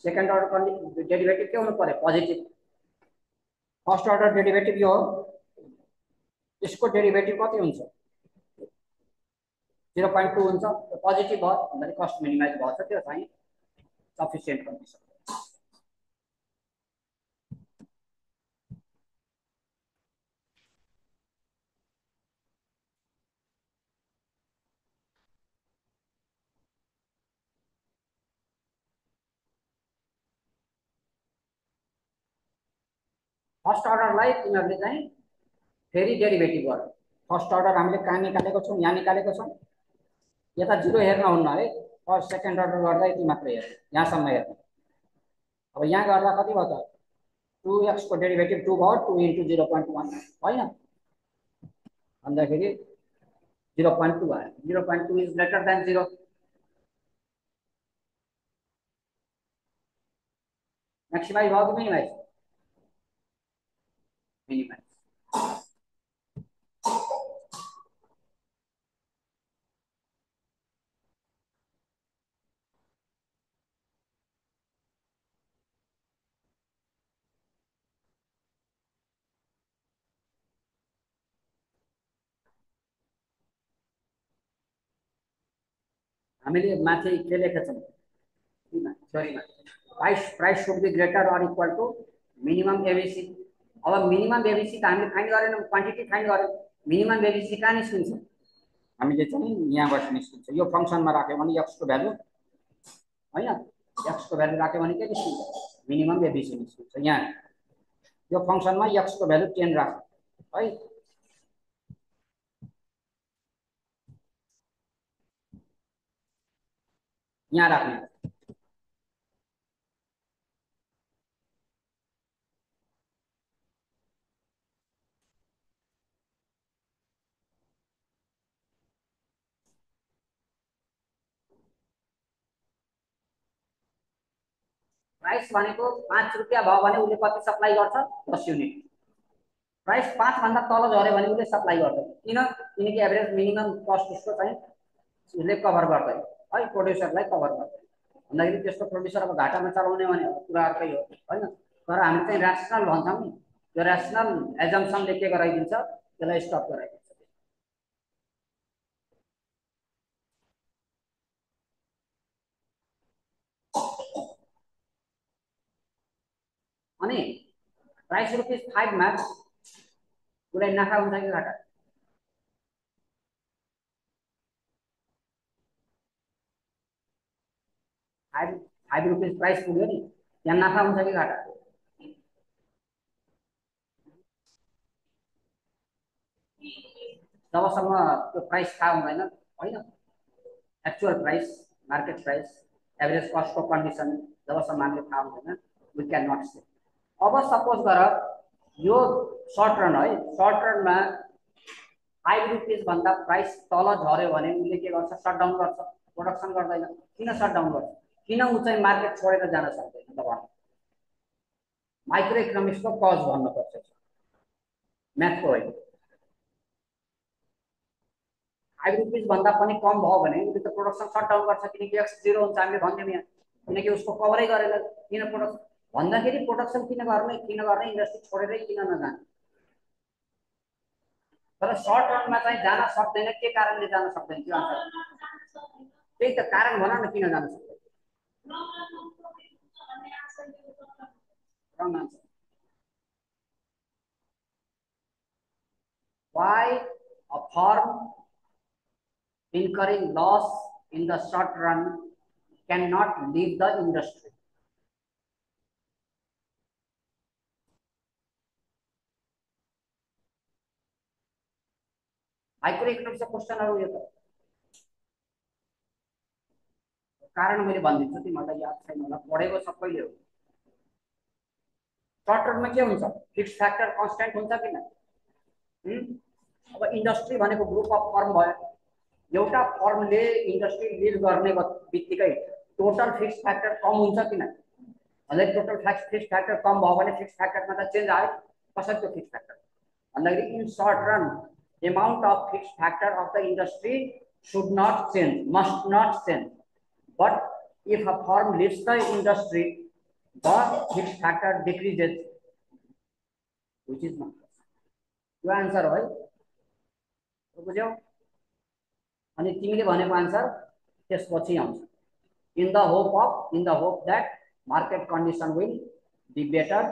सेकेन्ड अर्डर डेरिभेटिभ के हुनु पर्यो पोजिटिभ फर्स्ट अर्डर डेरिभेटिभ यो हो यसको डेरिभेटिभ कति हुन्छ 0.2 हुन्छ पोजिटिभ भयो भन्दाखेरि कस्ट मिनिमाइज भन्छ त्यो चाहिँ सफिसिएन्ट कन्डिसन फर्स्ट अर्डरलाई तिमीहरूले चाहिँ फेरि डेरिभेटिभ गर फर्स्ट अर्डर हामीले कहाँ निकालेको छौँ यहाँ निकालेको छौँ यता जिरो हेर्न हुन्न है फर्स्ट सेकेन्ड अर्डर गर्दा यति मात्रै हेर्नु यहाँसम्म हेर्नु अब यहाँ गर्दा कति भयो त 2x को डेरिभेटिभ 2 भयो 2 इन्टु 0.1 होइन भन्दाखेरि 0.2 आयो 0.2 इज ग्रेटर देन 0 मैक्सिमाइज भयो कि मिनिमाइज मिनिमाइज हामीले माथि के लेखेछौँ थ्योरीमा price should be greater or equal to minimum ABC अब मिनिमम बेबिसी त हामीले फाइन्ड गरेनौँ, क्वान्टिटी फाइन्ड गर्यौँ, मिनिमम बेबिसी कहाँ निस्किन्छ, हामीले चाहिँ यहाँबाट निस्किन्छ। यो फङ्सनमा राख्यो भने एक्सको भ्यालु होइन, एक्सको भ्यालु राख्यो भने के निस्किन्छ, मिनिमम बेबिसी निस्किन्छ। यहाँ यो फङ्सनमा एक्सको भ्यालु 10 राख्यो है, यहाँ राख्ने। प्राइस भनेको 5 रुपियाँ भयो भने उसले कति सप्लाई गर्छ, 10 युनिट। प्राइस 5 भन्दा तल झऱ्यो भने उसले सप्लाई गर्दैन, किन, किनकि एभरेज मिनिमम कस्ट उसको चाहिँ उसले कभर गर्दैन है, प्रोड्युसरलाई कभर गर्दैन। भन्दाखेरि त्यसको प्रोड्युसर अब घाटामा चलाउने भने कुरा अर्कै हो होइन। तर हामी चाहिँ ऱ्यासनल भन्छौँ नि, त्यो ऱ्यासनल एजम्सनले के गराइदिन्छ, त्यसलाई स्टप गराइदिन्छ। अनि प्राइस ₹5 मा उसलाई नाफा हुन्छ कि घाटा, ₹5 प्राइस पुग्यो नि, त्यहाँ नाफा हुन्छ कि घाटा, जबसम्म त्यो प्राइस थाहा हुँदैन होइन, actual price, market price, average कस्टको कन्डिसन जबसम्म हामीले थाहा हुँदैन, वी क्यान नट से। अब सपोज गर यो सर्ट रन है, सर्ट रनमा ₹5 भन्दा प्राइस तल झऱ्यो भने उसले के गर्छ, सटडाउन गर्छ, प्रोडक्सन गर्दैन। किन सटडाउन गर्छ, किन ऊ चाहिँ मार्केट छोडेर जान सक्दैन त भन्नु, माइक्रो इकोनोमिक्सको कज भन्नुपर्छ, म्याथको होइन। ₹5 भन्दा पनि कम भयो भने उसले त प्रोडक्सन सटडाउन गर्छ, किनकि एक्स 0 हुन्छ हामीले भन्यौँ यहाँ, किनकि उसको कभरै गरेर। किन प्रोडक्सन भन्दाखेरि प्रोडक्सन किन गर्ने, इन्डस्ट्री छोडेरै किन नजाने। तर सर्ट रनमा चाहिँ जान सक्दैन, के कारणले जान सक्दैन, त्यो आन्सर त्यही त कारण भन न, किन जान सक्दैन। Wrong answer. Why a firm incurring loss in the short run cannot leave the industry? Micro इकोनोमिक्सको क्वेशनहरु यो त कारण मैले भनिदिन्छु, तिमीलाई याद छैन होला, पढेको सबैले हो। सर्ट रनमा के हुन्छ, फिक्स फ्याक्टर कन्स्टेन्ट हुन्छ कि न। अब इन्डस्ट्री भनेको ग्रुप अफ फर्म भयो, एउटा फर्मले इन्डस्ट्री लिड गर्ने बित्तिकै टोटल फिक्स फ्याक्टर कम हुन्छ कि न। भन्दै टोटल फिक्स फ्याक्टर कम भयो भने फिक्स फ्याक्टरमा त चेन्ज आयो, कसरी त्यो फिक्स फ्याक्टर भन्दाखेरि in short run amount of fixed factor of the industry should not change, must not change. But if a firm leaves the industry, the fixed factor decreases, which is not. यो answer हो है, बुझ्यौ। अनि तिमीले भनेको answer त्यसपछि आउँछ, in the hope that market condition will be better,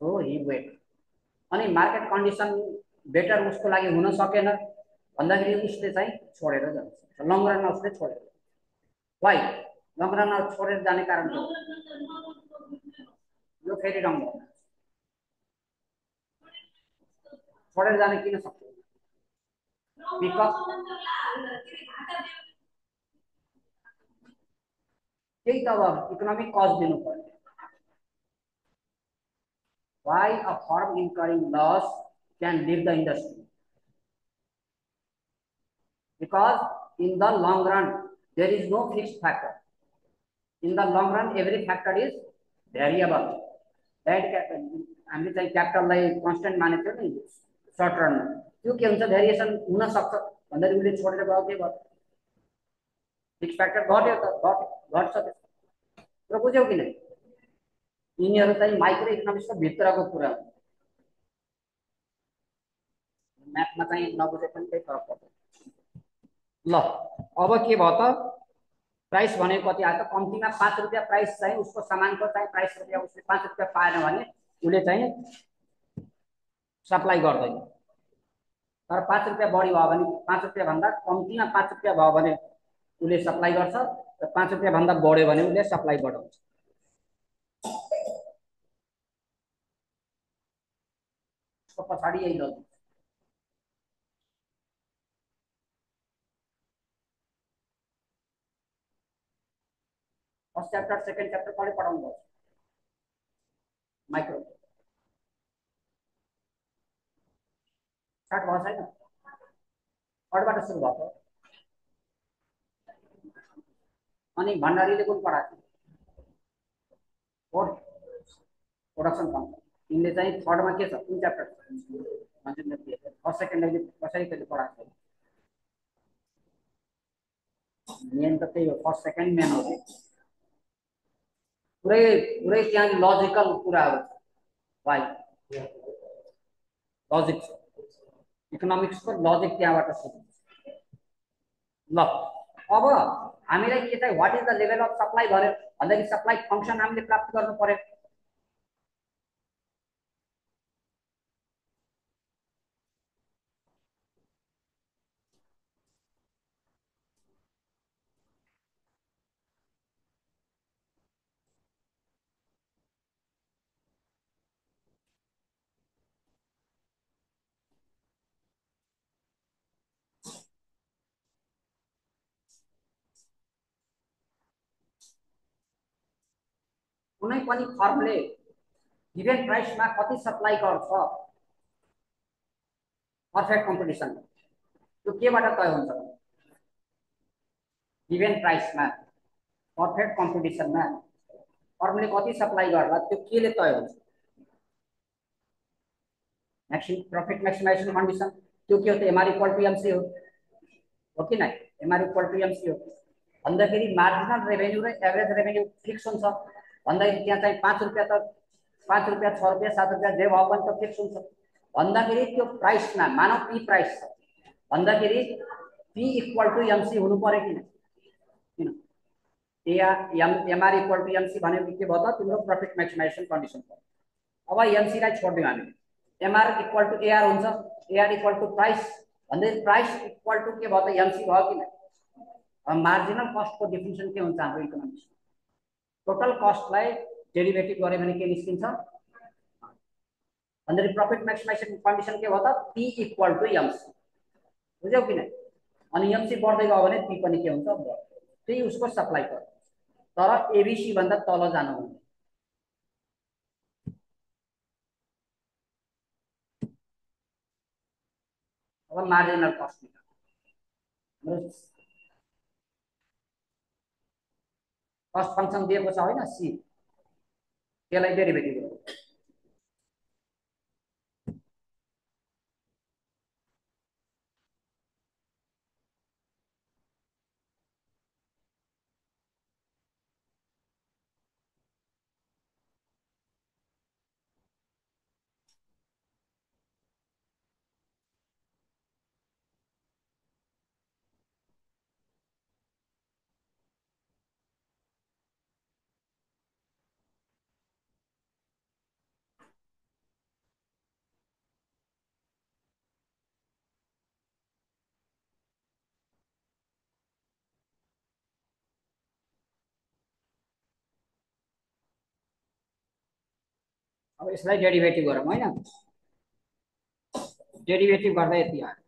so he wait। अनि मार्केट कन्डिसन बेटर उसको लागि हुन सकेन भन्दाखेरि उसले चाहिँ छोडेर जान्छ, लङ रनमा उसले छोडेर। वाइ लङ रनमा छोडेर जाने कारण के हो, यो फेरि रङ हो, छोडेर जान किन सक्दैन, बिकज त्यही त अब इकोनोमिक कज दिनु पर्यो। Why a firm incurring loss can leave the industry? Because in the long run there is no fixed factor. In the long run every factor is variable. That हामीले चाहिँ क्यापिटललाई constant मानेको थियो नि short रनमा, त्यो के हुन्छ, भेरिएसन हुन सक्छ भन्दाखेरि उसले छोडेर गयो, के भयो, फिक्स फ्याक्टर घट्यो त घट्छ त्यसो। र बुझ्यौ कि नै, यिनीहरू चाहिँ माइक्रो इकोनोमिक्सको भित्रको कुरा हो, म्याथमा चाहिँ नबुझे पनि केही फरक पर्दैन। ल अब के भयो त, प्राइस भनेको कति आयो त, कम्तीमा ₹5 प्राइस चाहिँ उसको सामानको चाहिँ प्राइस रुपियाँ उसले ₹5 पाएन भने उसले चाहिँ सप्लाई गर्दैन। तर 5 रुपियाँ बढी भयो भने 5 रुपियाँ भन्दा कम्तीमा 5 रुपियाँ भयो भने उसले सप्लाई गर्छ र 5 रुपियाँ भन्दा बढ्यो भने उसले सप्लाई बढाउँछ। त्यसको पछाडि यही logic. First chapter second chapter कसले पढाउनु पर्छ? माइक्रो स्टार्ट भएको छैन, अरूबाट सुरु भएको। अनि भण्डारीले कुन पढाएको? Fourth production function. यिनले चाहिँ थर्डमा के छ, कुन च्याप्टर? फर्स्ट सेकेन्ड अहिले कसरी त्यसले पढाएको छ? मेन त त्यही हो, फर्स्ट सेकेन्ड मेन हो। पुरै पुरै त्यहाँ लजिकल कुराहरू छ। वाइ लजिक छ, इकोनोमिक्सको लजिक त्यहाँबाट सुरु। ल अब हामीलाई के चाहिँ what is the level of supply भन्यो भन्दाखेरि सप्लाई फङ्सन हामीले प्राप्त गर्नु पर्यो। कुनै पनि फर्मले गिभन प्राइसमा कति सप्लाई गर्छ पर्फेक्ट कम्पिटिसन, त्यो केबाट तय हुन्छ? गिभन प्राइसमा पर्फेक्ट कम्पिटिसनमा फर्मले कति सप्लाई गर्ला त्यो केले तय हुन्छ? प्रॉफिट मैक्सिमाइजेशन कंडीशन, त्यो के हो? एमआर इक्वल टू एमसी हो कि नहीं? एमआर इक्वल टू एमसी हो भन्दाखेरि मार्जिनल रेभेन्यू र एभरेज रेभेन्यू फिक्स हुन्छ भन्दाखेरि त्यहाँ चाहिँ 5 रुपियाँ त 5 रुपियाँ 6 रुपियाँ 7 रुपियाँ जे भयो भने त फिक्स हुन्छ भन्दाखेरि त्यो प्राइसमा मानव पी प्राइस छ भन्दाखेरि पी इक्वल टू एमसी हुनु पर्यो कि किन? एमआर इक्वल टू एमसी भनेको के भयो त? तिम्रो प्रॉफिट मैक्सिमाइजेशन कंडीशन भयो। अब एमसी लाई छोड्दियौ हामी, एमआर इक्वल टू एआर हुन्छ, एआर इक्वल टू प्राइस भन्दै प्राइस इक्वल टू के भयो त? एमसी भयो कि नहीं? मार्जिनल कस्ट को डेफिनेसन के हुन्छ हाम्रो इकोनोमिक्स? टोटल कस्टलाई डेरिभेटिभ गरे भने के निस्किन्छ भन्दाखेरि प्रॉफिट मैक्सिमाइजेशन कंडीशन के भयो त? P equal to MC. बुझ्यौ कि नहीं? अनि एमसी बढ्दै गयो भने पी पनि के हुन्छ? त्यही उसको सप्लाई कर। तर एबीसी भन्दा तल जानु हुँदैन। अब मार्जिनल कस्ट निकाल्नु। कस्ट फंक्शन दिएको छ हैन, सी, त्यसलाई डेरिभेटिभ गर्नु। अब यसलाई डेरिभेटिभ गरौँ हैन, डेरिभेटिभ गर्दा यति आयो।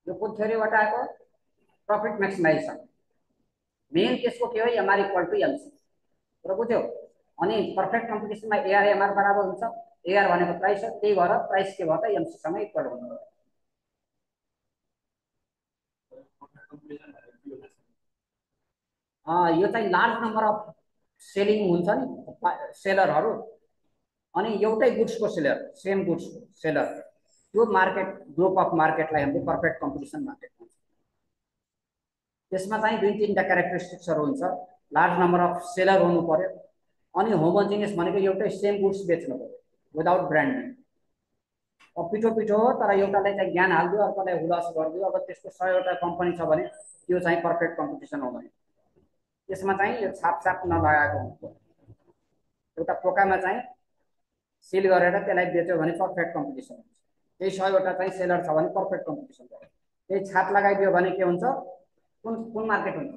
यो कुन थ्योरीबाट आएको? Profit maximisation. मेन त्यसको के हो? MR equal to MC. र बुझ्यौ? अनि पर्फेक्ट कम्पिटिसनमा एआर एमआर बराबर हुन्छ। एआर भनेको प्राइस हो, त्यही भएर प्राइस के भयो त? एमसी सँग इक्वल हुन्छ। यो चाहिँ लार्ज नम्बर अफ सेलिङ हुन्छ नि सेलरहरू, अनि एउटै गुड्सको सेलर, सेम गुड्स सेलर, त्यो मार्केट ग्रुप अफ मार्केटलाई हामीले पर्फेक्ट कम्पिटिसन मार्केट भन्छौँ। त्यसमा चाहिँ दुई तीनटा क्यारेक्टरिस्टिक्सहरू हुन्छ। लार्ज नम्बर अफ सेलर हुनु पर्यो, अनि होमोजिनियस भनेको एउटै सेम गुड्स बेच्नु पर्यो विदाउट ब्रान्डिङ। अब पिठो पिठो हो तर एउटालाई चाहिँ ज्ञान हालिदियो अर्कोलाई हुलास गरिदियो, अब त्यसको 100वटा कम्पनी छ भने त्यो चाहिँ पर्फेक्ट कम्पिटिसन हुँदैन। त्यसमा चाहिँ यो छापछाप नलगाएको हुन्छ। एउटा पोकामा चाहिँ सिल गरेर त्यसलाई बेच्यो भने पर्फेक्ट कम्पिटिसन हुन्छ। त्यही 100वटा चाहिँ सेलर छ भने पर्फेक्ट कम्पिटिसन हुन्छ। त्यही छाप लगाइदियो भने के हुन्छ, कुन कुन मार्केट हुन्छ,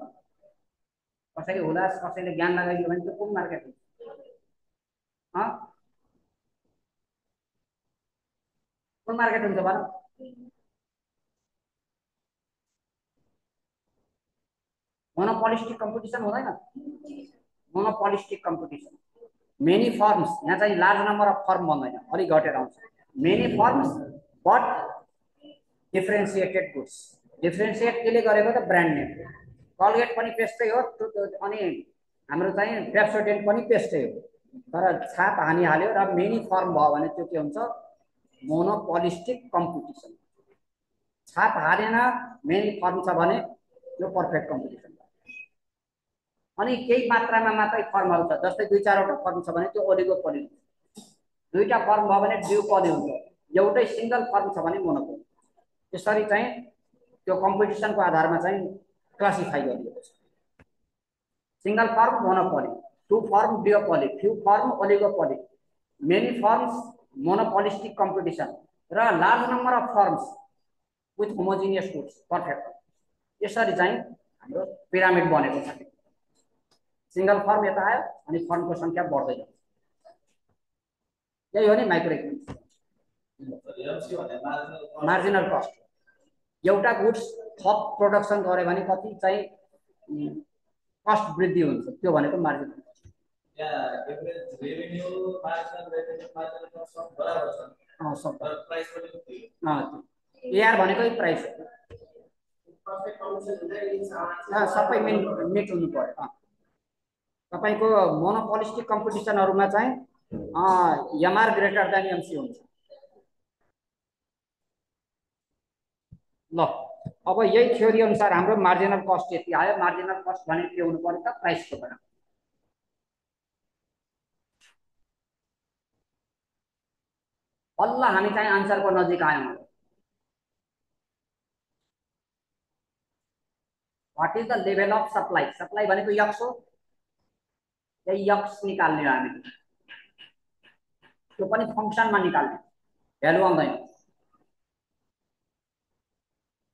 कसैले हुलास कसैले ज्ञान लगाइदियो भने त्यो कुन मार्केट हुन्छ? कुन मार्केट हुन्छ भन? मोनोपोलिस्टिक कम्पिटिसन हुँदैन। मोनोपोलिस्टिक कम्पिटिसन, मेनी फर्म्स, यहाँ चाहिँ लार्ज नम्बर अफ फर्म भन्दैन, अलिक घटेर आउँछ। Many firms but differentiated goods. Differentiate केले गरेको त ब्रान्ड नेम। कलगेट पनि पेस्टै हो, अनि हाम्रो चाहिँ पेप्सोडेन्ट पनि पेस्टै हो, तर छाप हानिहाल्यो र मेनी फर्म भयो भने त्यो के हुन्छ? Monopolistic competition. छाप हालेन मेनी फर्म छ भने त्यो पर्फेक्ट कम्पिटिसन। अनि केही मात्रामा मात्रै फर्महरू छ, जस्तै दुई चारवटा फर्म छ भने त्यो ओलिगोपोली हुन्छ। दुईटा फर्म भयो भने ड्युपोली हुन्छ। एउटै सिंगल फर्म छ भने मोनोपोली। त्यसरी चाहिँ त्यो कम्पिटिसनको आधारमा चाहिँ क्लासिफाई गरिएको छ। Single firm monopoly, two firm duopoly, few firm oligopoly, many firms monopolistic competition, र large number of firms with homogeneous goods perfect. यसरी चाहिँ हाम्रो पिरामिड बनेको छ। सिंगल फर्म यता आयो अनि फर्मको संख्या बढ्दै जान्छ। यही हो नि माइक्रो इकोनोमिक्स। मार्जिनल कस्ट, एउटा गुड्स थप प्रोडक्सन गरे भने कति चाहिँ कस्ट वृद्धि हुन्छ, त्यो भनेको मार्जिनल कस्ट। एआर भनेकै प्राइस हो। सबै मिट हुनु पर्यो। तपाईको मोनोपोलिस्टिक कम्पिटिसनहरुमा चाहिँ एमआर ग्रेटर देन एमसी हुन्छ। ल अब यही थ्योरी अनुसार हाम्रो मार्जिनल कस्ट यति आयो। मार्जिनल कस्ट भने के हुनु पर्यो त? प्राइसको बराबर। बल्ल हामी चाहिँ आन्सरको नजिक आयौँ। What is the level of supply? Supply भनेको यक्स हो, यही यक्स निकाल्ने हो हामी। त्यो पनि फंक्सनमा निकाल्ने, भ्यालु आउँदैन।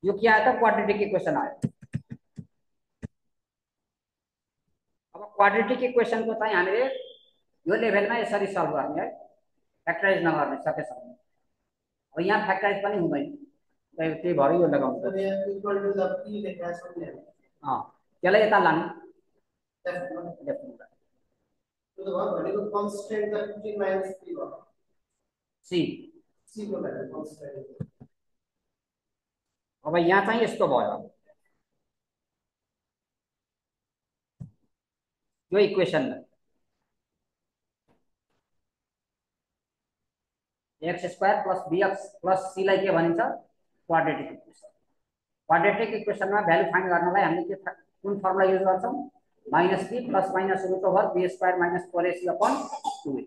यो के आयो त? क्वाड्रेटिक इक्वेसन आयो। अब क्वाड्रेटिक इक्वेसनको चाहिँ हामीले यो लेभलमा यसरी सल्भ गर्ने है, फ्याक्टराइज नगर्ने सकेसम्म। अब यहाँ फ्याक्टराइज पनि हुँदैन, त्यही भएर यो लगाउनु पर्छ। त्यसलाई यता लाने सी। अब यहाँ चाहिँ यस्तो भयो, यो equation x square plus b x plus c लाई के भनिन्छ? Quadratic equation. क्वाड्रेटिक इक्वेसनमा भ्यालु फाइन्ड गर्नलाई हामीले के कुन फर्मुला युज गर्छौं? Minus b plus minus root over b square minus 4ac upon 2a।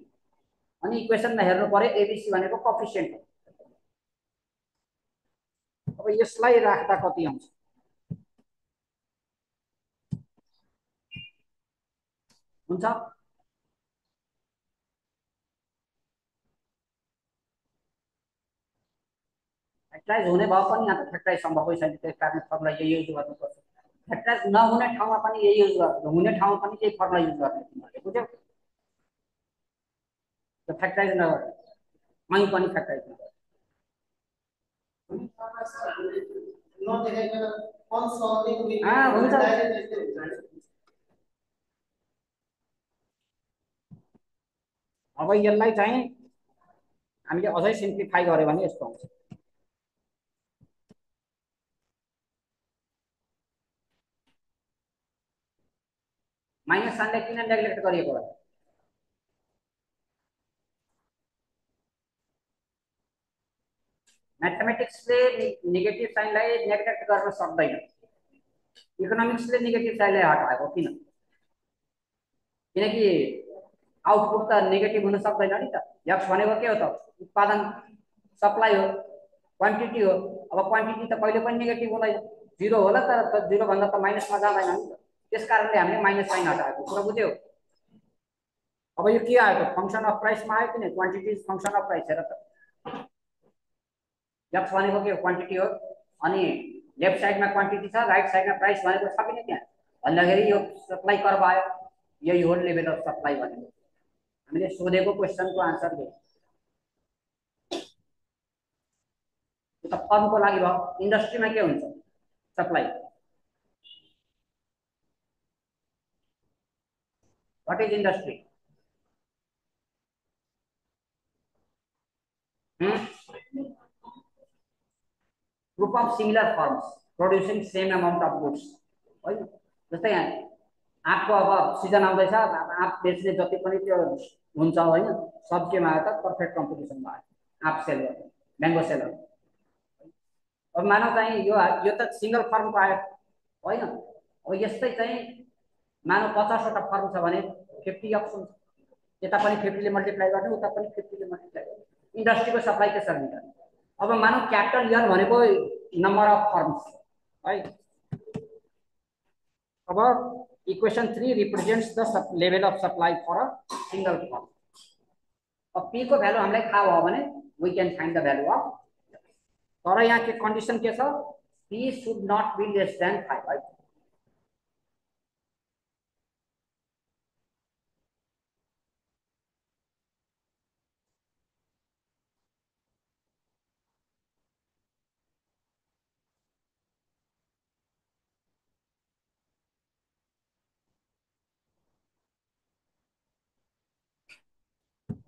अनि इक्वेसनमा हेर्नु पर्यो एबीसी भनेको कोएफिसिएन्ट हो। अब यसलाई राख्दा कति आउँछ? हुन्छ फ्याक्टराइज हुने भए पनि यहाँ त फ्याक्टराइज सम्भवै छैन, त्यस कारण फर्मुला यही युज गर्नुपर्छ। फ्याक्टराइज नहुने ठाउँमा पनि यही युज गर्नु, हुने ठाउँमा पनि यही फर्मुला युज गर्ने तिमीहरूले, बुझ्यौ? त्यो फ्याक्टराइज नगर्ने, कहीँ पनि फ्याक्टराइज नगर्ने। हुन्छ। अब यसलाई चाहिँ हामीले अझै सिम्प्लिफाई गर्यो भने यस्तो हुन्छ। माइनस साइनलाई किन नेग्लेक्ट गरिएको हो? म्याथमेटिक्सले नेगेटिभ साइनलाई नेग्लेक्ट गर्न सक्दैन। इकोनोमिक्सले नेगेटिभ साइडलाई हटाएको किन? किनकि आउटपुट त नेगेटिभ हुन सक्दैन नि त। एक्स भनेको के हो त? उत्पादन, सप्लाई हो, क्वान्टिटी हो। अब क्वान्टिटी त कहिले पनि नेगेटिभ हुँदैन, जिरो होला, तर जिरो भन्दा त माइनसमा जाँदैन नि त। त्यस कारणले हामीले माइनस साइन हटाएको कुरा बुझ्यौ। अब यो के आयो त? फंक्सन अफ प्राइसमा आयो कि नै? Quantity is function of price. हेर त, एक्स भनेको के हो? क्वान्टिटी हो। अनि लेफ्ट साइडमा क्वान्टिटी छ, राइट साइडमा प्राइस भनेको छ कि नै त्यहाँ? भन्दाखेरि यो सप्लाई कर्भ आयो, यही हो लेभल अफ सप्लाई भनेको। हामीले सोधेको क्वेसनको आन्सर दियो। यो त फर्मको लागि भयो। इन्डस्ट्रीमा के हुन्छ? Supply. What is industry? Group of similar firms producing same amount of goods है। जस्तै आँपको अब सिजन आउँदैछ, आँप बेच्ने जति पनि त्यो हुन्छ होइन, सब केमा आयो त? पर्फेक्ट कम्पिटिसनमा आयो आँप सेल गर्ने, म्याङ्गो सेलर। अब मानव चाहिँ यो त सिंगल फर्मको आयो होइन। अब यस्तै चाहिँ मानव 50वटा फर्म छ भने 50x हुन्छ। यता पनि 50ले मल्टिप्लाई गर्ने, उता पनि 50ले मल्टिप्लाई गर्ने। इन्डस्ट्रीको सप्लाई त्यसरी निकाल्ने। अब मानव क्यापिटल एन भनेको नम्बर अफ फर्म्स है। अब equation 3 represents the level of supply for a single firm. अब पी को भ्यालु हामीलाई थाहा भयो भने we can find the value of. तर यहाँ के कन्डिसन के छ? P should not be less than 5 है।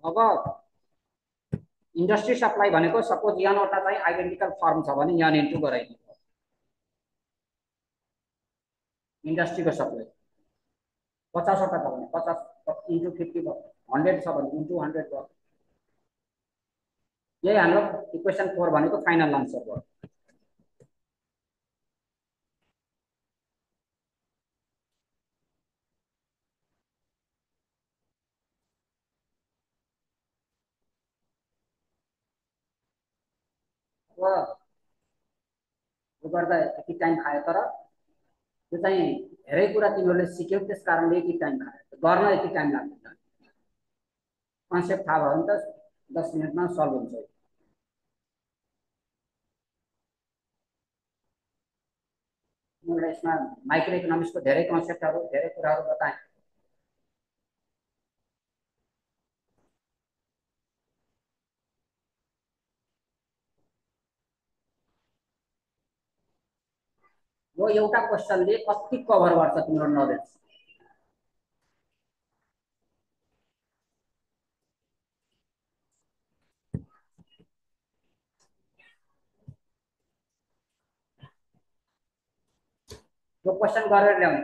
अब इंडस्ट्री सप्लाई भनेको सपोज यहाँवटा चाहिँ आइडेन्टिकल फर्म छ भने यहाँ इन्टु गराइदिनु। इन्डस्ट्रीको सप्लाई 50वटा छ भने 50 इन्टु 50 भयो। 100 छ भने इन्टु 100 भयो। यही हाम्रो इक्वेसन 4 भनेको फाइनल आन्सर भयो। अब यो गर्दा यति टाइम खायो, तर त्यो चाहिँ धेरै कुरा तिमीहरूले सिक्यौ, त्यस कारणले यति टाइम खायो। गर्न यति टाइम लाग्दैन। कन्सेप्ट थाहा भयो भने त 10 मिनटमा सल्भ हुन्छ। मैले यसमा माइक्रो इकोनोमिक्सको धेरै कन्सेप्टहरू, धेरै कुराहरू बताएँ। यो एउटा क्वेसनले कति कभर गर्छ तिम्रो नलेज? यो क्वेसन गरेर ल्याउने।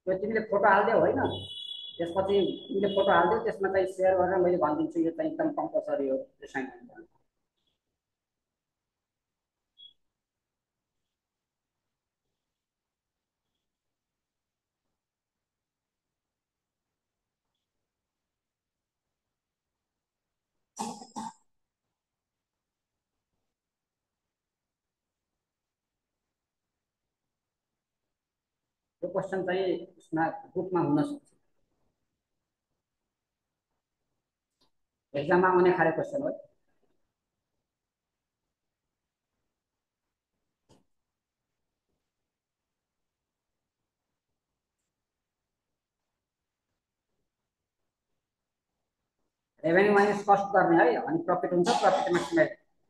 त्यो तिमीले फोटो हाल्दियौ होइन, त्यसपछि तिमीले फोटो हाल्दियौ, त्यसमा चाहिँ सेयर गरेर मैले भनिदिन्छु यो चाहिँ एकदम कम्पलसरी हो एसाइनमेन्ट। यो क्वेसन चाहिँ उसमा बुकमा हुन सक्छ, एक्जाममा आउने खाले क्वेसन हो। रेभेन्यू माइनस कस्ट गर्ने है अनि प्रफिट हुन्छ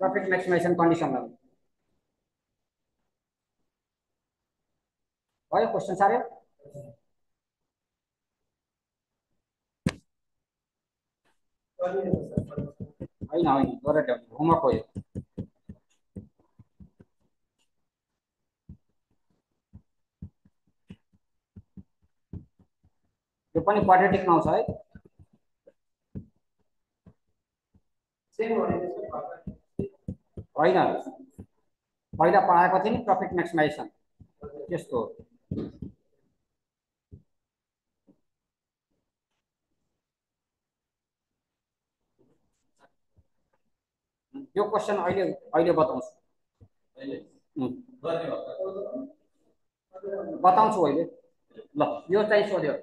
प्रफिट म्याक्सिमाइजेसन कन्डिसनमा भयो क्वेशन सार्यो होइन होइन गरेर होमवर्क हो यो यो पनि क्वाड्रेटिकमा आउँछ है होइन पहिला पढाएको थिएँ नि प्रफिट म्याक्सिमाइजेसन त्यस्तो यो क्वेसन अहिले अहिले बताउँछु बताउँछु अहिले ल यो चाहिँ सोध्यो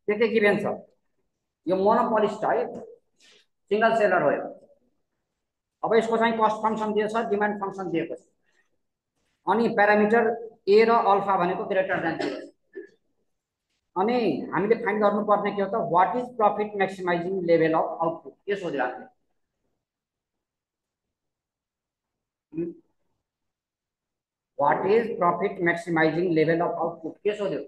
के गिभेन छ यो मोनोपोलिस्ट है सिंगल सेलर हो अब यसको चाहिँ कस्ट फंक्सन दिएको छ डिमान्ड फंक्सन दिएको छ अनि प्यारामिटर ए र अल्फा भनेको ग्रेटर देन 0 अनि हामीले फाइन्ड गर्नुपर्ने के हो त what is profit maximising level of output के सोध्यो हामीले what is profit maximising level of output के सोध्यो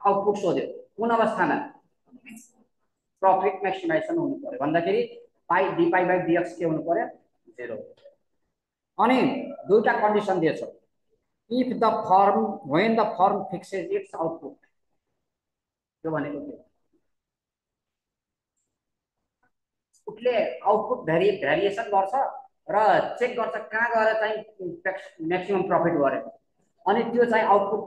आउटपुट सोध्यो कुन अवस्थामा प्रॉफिट मैक्सिमाइजेसन हुनु पर्यो भन्दाखेरि पाई डी पाई बाइ डीएक्स के हुनु पर्यो 0 अनि दुईटा कन्डिसन दिएछ if the form when the form fixes it's output त्यो भनेको के उसले आउटपुट भेरिएसन गर्छ र चेक गर्छ कहाँ गएर चाहिँ म्याक्सिमम प्रफिट गरे अनि त्यो चाहिँ आउटपुट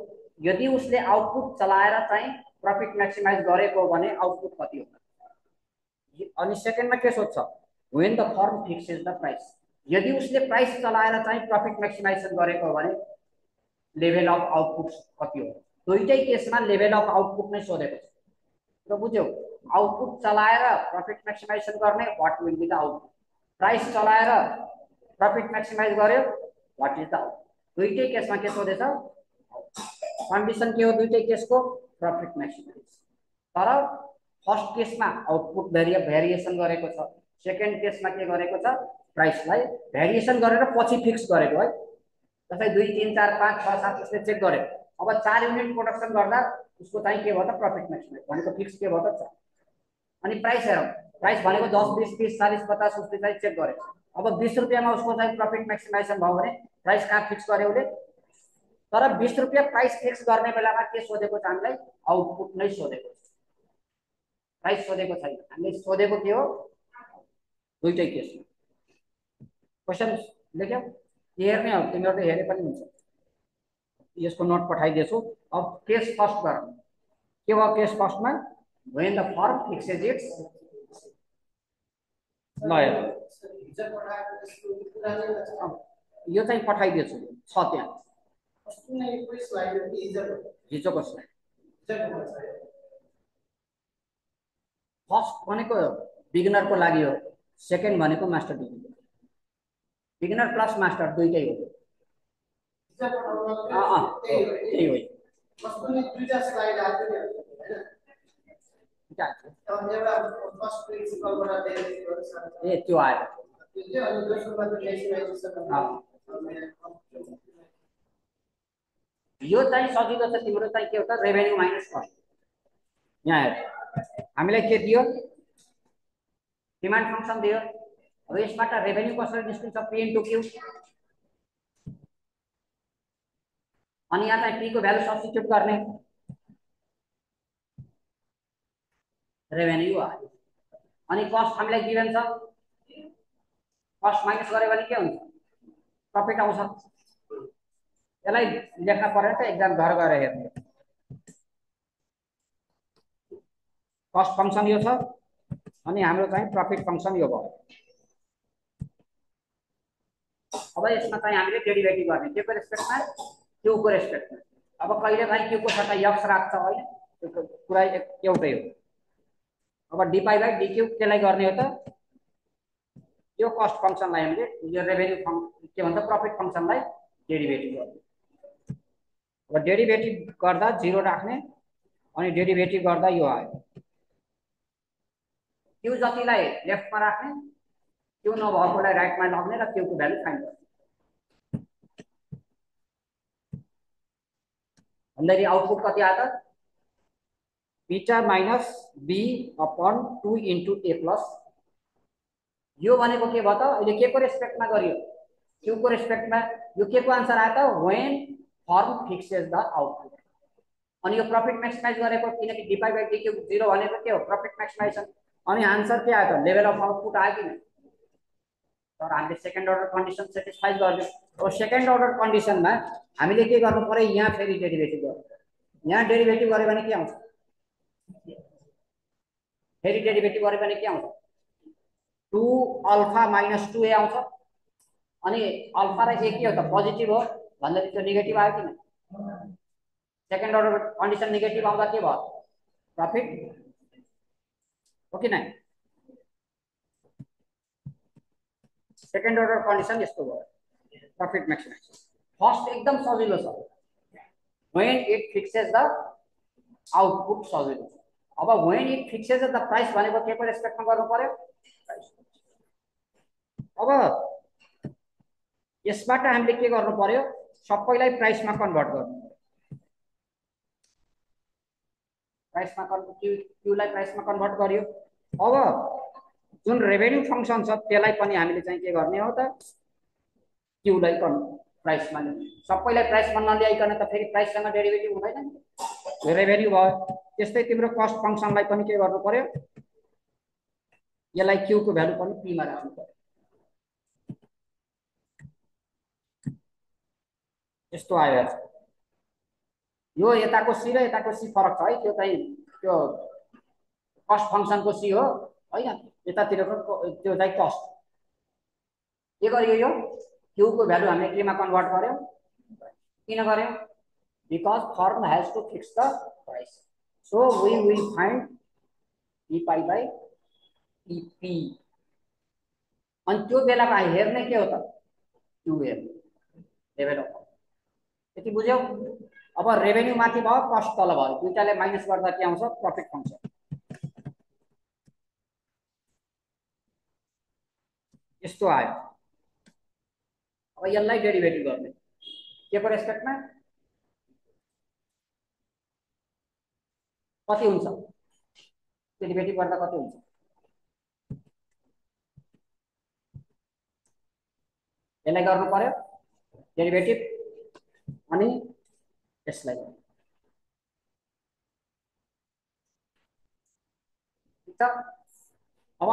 यदि उसले आउटपुट चलाएर चाहिँ प्रफिट म्याक्सिमाइज गरेको भने आउटपुट कति हो अनि सेकेन्डमा के सोध्छ when the form fixes the price यदि उसले प्राइस चलाएर चाहिँ प्रफिट म्याक्सिमाइजेसन गरेको भने लेभल अफ आउटपुट कति हो दुईटै केसमा लेभल अफ आउटपुट नै सोधेको छ र बुझ्यौ आउटपुट चलाएर प्रफिट म्याक्सिमाइजेसन गर्ने what will be the output price चलाएर प्रफिट म्याक्सिमाइज गर्यो व्हाट इज द आउटपुट दुईटै केसमा के सोधेछ कन्डिसन के हो दुईटै केसको प्रफिट म्याक्सिमाइज तर फर्स्ट केसमा आउटपुट भेरिएसन गरेको छ सेकेन्ड केसमा के गरेको छ प्राइसलाई भेरिएसन गरेर पछि फिक्स गरेको है जस्तै 2 3 4 5 6 7 उसले चेक गर्यो अब 4 युनिट प्रोडक्सन गर्दा उसको चाहिँ के भयो त प्रफिट म्याक्सिमाइज भनेको फिक्स के भयो त अनि प्राइस हेरौँ प्राइस भनेको 10 20 30 40 50 उसले चाहिँ चेक गर्यो अब 20 रुपैयाँमा उसको चाहिँ प्रफिट म्याक्सिमाइजेसन भयो भने प्राइस कहाँ फिक्स गर्यो उसले तर 20 रुपैयाँ प्राइस फिक्स गर्ने बेलामा के सोधेको छ हामीलाई आउटपुट नै सोधेको छ प्राइस सोधेको छैन हामीले सोधेको के हो दुईटै केसमा क्वेशन लेख्यौ हेर्ने हो तिमीहरू त हेरे पनि हुन्छ यसको नोट पठाइदिएछु अब केस फर्स्ट गरौँ के भयो केस फर्स्टमा when the form fixes it's ल यो चाहिँ पठाइदिएछु छ त्यहाँ हिजोको स्लाइड फर्स्ट भनेको बिगिनरको लागि हो सेकेन्ड भनेको master degree beginner plus master दुईटै हो त्यही हो ए त्यो आयो यो चाहिँ सजिलो छ तिम्रो चाहिँ के हो त रेभेन्यू माइनस कस्ट यहाँ हेर हामीलाई के दियो डिमान्ड फंक्सन दियो अब यसबाट रेभेन्यू कसरी निस्किन्छ पी इन्टु क्यू अनि यहाँ चाहिँ पी को भ्यालु सब्स्टिट्युट गर्ने रेभेन्यू आयो अनि कस्ट हामीलाई गिभन छ कस्ट माइनस गरे भने के हुन्छ प्रफिट आउँछ यसलाई लेख्न पर्यो त एक्जाम घर गएर हेर्ने कस्ट फंक्सन यो छ अनि हाम्रो चाहिँ प्रफिट फंक्सन यो भयो अब यसमा चाहिँ हामीले डेरिभेटिभ गर्ने के को रेस्पेक्टमा क्यू को रेस्पेक्टमा अब कहिले काहीँ क्यू को सट्टा यक्स राख्छ हैन त्यो कुरा एउटै हो अब d pi by d q केलाई गर्ने हो त यो कस्ट फंक्सनलाई हामीले यो रेभेन्यू के भन्छ प्रफिट फंक्सनलाई डेरिभेटिभ गर्ने अब डेरिभेटिभ गर्दा 0 राख्ने अनि डेरिभेटिभ गर्दा यो आयो क्यू जतिलाई लेफ्टमा राख्ने, क्यू नभएकोलाई राइटमा लग्ने र क्यूको भ्यालु फाइन्ड गर्ने। भन्दाखेरि आउटपुट कति आयो त? Beta minus B upon 2 into A plus. यो भनेको के भयो त? अहिले के को रेस्पेक्टमा गरियो? क्यू को रेस्पेक्टमा। यो के को आन्सर आयो त? When form fixes the output. अनि यो प्रॉफिट मैक्सिमाइज गरेको, किनकि D pi by D cube 0 भनेको के हो? Profit maximisation. अनि आन्सर के आयो त? लेभल अफ आउटपुट आयो कि नहीं? तर हामीले सेकेन्ड अर्डर कन्डिसन सेटिस्फाई गर्दियो। अब सेकेन्ड अर्डर कन्डिसनमा हामीले के गर्नु पर्यो? यहाँ फेरि डेरिभेटिभ गर्नु। यहाँ डेरिभेटिभ गर्यो भने के आउँछ? फेरि डेरिभेटिभ गर्यो भने के आउँछ? 2 अल्फा माइनस 2 ए आउँछ। अनि अल्फा र ए के हो त? पोजिटिभ हो भन्दाखेरि त्यो नेगेटिभ आयो कि नहीं? सेकेन्ड अर्डर कन्डिसन नेगेटिभ आउँदा के भयो? प्रॉफिट हो कि नहीं? सेकेन्ड अर्डर कन्डिसन यस्तो भयो, प्रॉफिट मैक्सिमाइज। फर्स्ट एकदम सजिलो छ, when it fixes the output सजिलो छ। अब when it fixes the price भनेको के को रेस्पेक्टमा गर्नु पर्यो? अब यसबाट हामीले के गर्नु पर्यो? सबैलाई प्राइसमा कन्भर्ट गर्नु पर्यो। प्राइसमा क्यूलाई प्राइसमा कन्भर्ट गरियो। अब जुन रेभेन्यू फंक्सन छ त्यसलाई पनि हामीले चाहिँ के गर्ने हो त? क्यूलाई प्राइसमा ल्याउने। सबैलाई प्राइसमा नल्याइकन त फेरि प्राइससँग डेरिभेटिभ हुँदैन नि, रेभेन्यू भयो। त्यस्तै तिम्रो कस्ट फंक्सनलाई पनि के गर्नु पर्यो? यसलाई क्यू को भ्यालु पनि पी मा राख्नु पर्यो। यस्तो आयो। यो यताको सी र यताको सी फरक छ है। त्यो चाहिँ त्यो कस्ट फंक्सनको सी हो हैन, यतातिरको त्यो चाहिँ कस्ट। के गरियो? यो क्यू को भ्यालु हामीले के मा कन्भर्ट गर्यो? किन गर्यो? Because firm has to fix the price. So we will find D pi by TP. अनि त्यो बेलामा हेर्ने के हो त? क्यू हेर्ने, लेभल अफ। यति बुझ्यौ? अब रेभेन्यू माथि भयो, कस्ट तल भयो, दुईटाले माइनस गर्दा के आउँछ? Profit function. यस्तो आयो। अब यसलाई डेरिभेटिभ गर्ने के को रेस्पेक्टमा? कति हुन्छ? डेरिभेटिभ गर्दा कति हुन्छ? यसलाई गर्नु पर्यो डेरिभेटिभ, अनि यसलाई ठीक छ। अब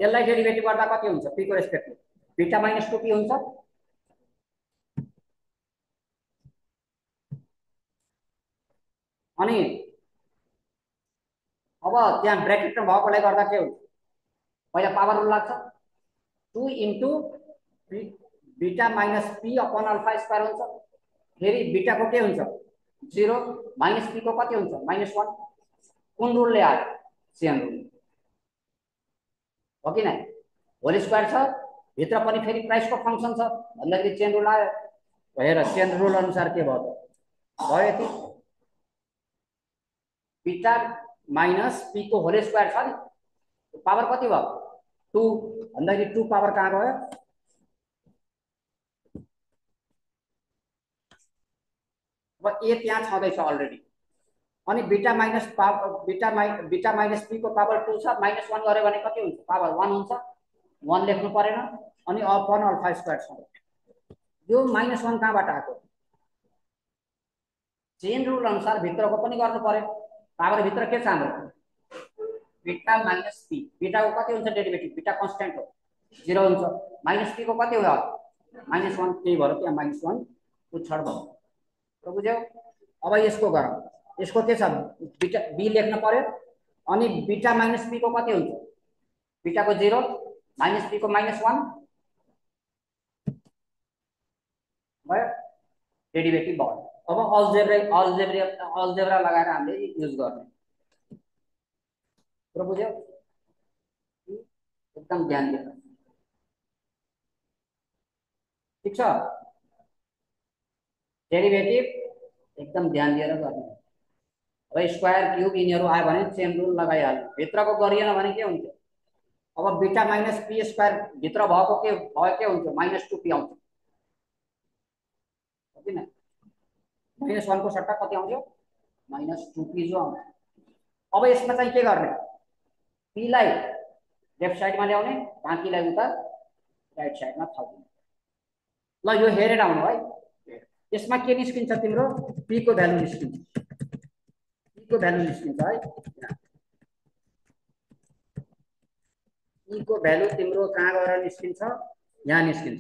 यसलाई डेरिभेटिभ गर्दा कति हुन्छ? पी को रेस्पेक्टमा बीटा माइनस 2 पी हुन्छ। अनि अब त्यहाँ ब्रैकेटमा भएकोले गर्दा के हुन्छ? पहिला पावर रुल लाग्छ। 2 into beta minus P upon alpha square हुन्छ। फेरि बीटा को के हुन्छ? 0, माइनस पी को कति हुन्छ? -1। कुन रुलले आयो? चेन रुल हो कि नहीं? होल स्क्वायर छ, भित्र पनि फेरि प्राइसको फंक्सन छ भन्दाखेरि चेन रुल आयो। हेर, चेन रुल अनुसार के भयो त? भयो यति। बीटा माइनस पी को होल स्क्वायर छ नि, पावर कति भयो? 2 भन्दाखेरि 2 पावर कहाँ गयो? अब ए त्यहाँ छँदैछ अलरेडी। अनि beta minus beta minus P को पावर 2 छ, -1 गरे भने कति हुन्छ? पावर 1 हुन्छ। 1 लेख्नु परेन। अनि अपन अल्फा स्क्वायर छ। यो -1 कहाँबाट आएको? चेन रुल अनुसार भित्रको पनि गर्नु पर्यो। पावर भित्र के छ हाम्रो? Beta minus P. बीटा को कति हुन्छ डेरिभेटिभ? बीटा कन्स्टेन्ट हो, 0 हुन्छ। माइनस पी को कति हो? -1। त्यही भएर त्यहाँ -1 उछाड भयो। तो बुझ्यौ? अब यसको गरौँ। यसको के छ? बीटा बी लेख्न पर्यो। अनि बीटा माइनस पी को कति हुन्छ? बीटा को 0, माइनस पी को -1 भयो, डेरिभेटिभ भयो। अब अल्जेब्रा लगाएर हामीले युज गर्ने। पुरो बुझ्यौ? एकदम ध्यान दिएर, ठीक छ? डेरिभेटिभ एकदम ध्यान दिएर गर्ने। अब स्क्वायर क्यूब यिनीहरू आयो भने चेन रुल लगाइहाल्नु। भित्रको गरिएन भने के हुन्छ? अब बीटा माइनस पी स्क्वायर भित्र भएको के भयो के हुन्छ -2p आउँछ किन -1 को सट्टा कति आउँथ्यो -2p जो आउँछ। अब यसमा चाहिँ के गर्ने p लाई लेफ्ट साइडमा ल्याउने बाँकीलाई उता राइट साइडमा थपिदिने। ल यो हेरेर आउनु है यसमा के निस्किन्छ तिम्रो p को भ्यालु निस्किन्छ p को भ्यालु निस्किन्छ है p को भ्यालु तिम्रो कहाँ गएर निस्किन्छ यहाँ निस्किन्छ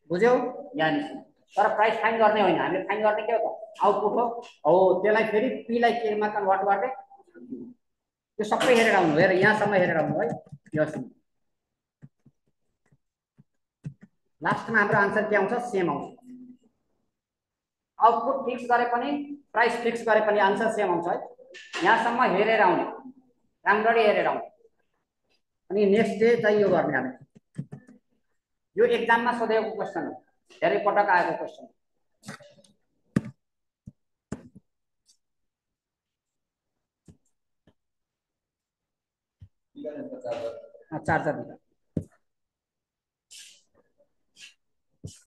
बुझ्यौ यहाँ निस्किन्छ तर प्राइस फाइन्ड गर्ने होइन हामीले फाइन्ड गर्ने के हो त आउटपुट हो त्यसलाई फेरि p लाई के मा कन्भर्ट गर्ने त्यो सबै हेरेर आउनु हेर यहाँसम्म हेरेर आउनु है यहाँसम्म लास्टमा हाम्रो आन्सर के आउँछ सेम आउँछ आउटपुट फिक्स गरे पनि प्राइस फिक्स गरे पनि आन्सर सेम आउँछ है यहाँसम्म हेरेर आउने राम्ररी हेरेर आउने अनि नेक्स्ट डे चाहिँ यो गर्ने हामी यो एक्जाममा सोधेको क्वेसन हो धेरै पटक आएको क्वेसन चार्जर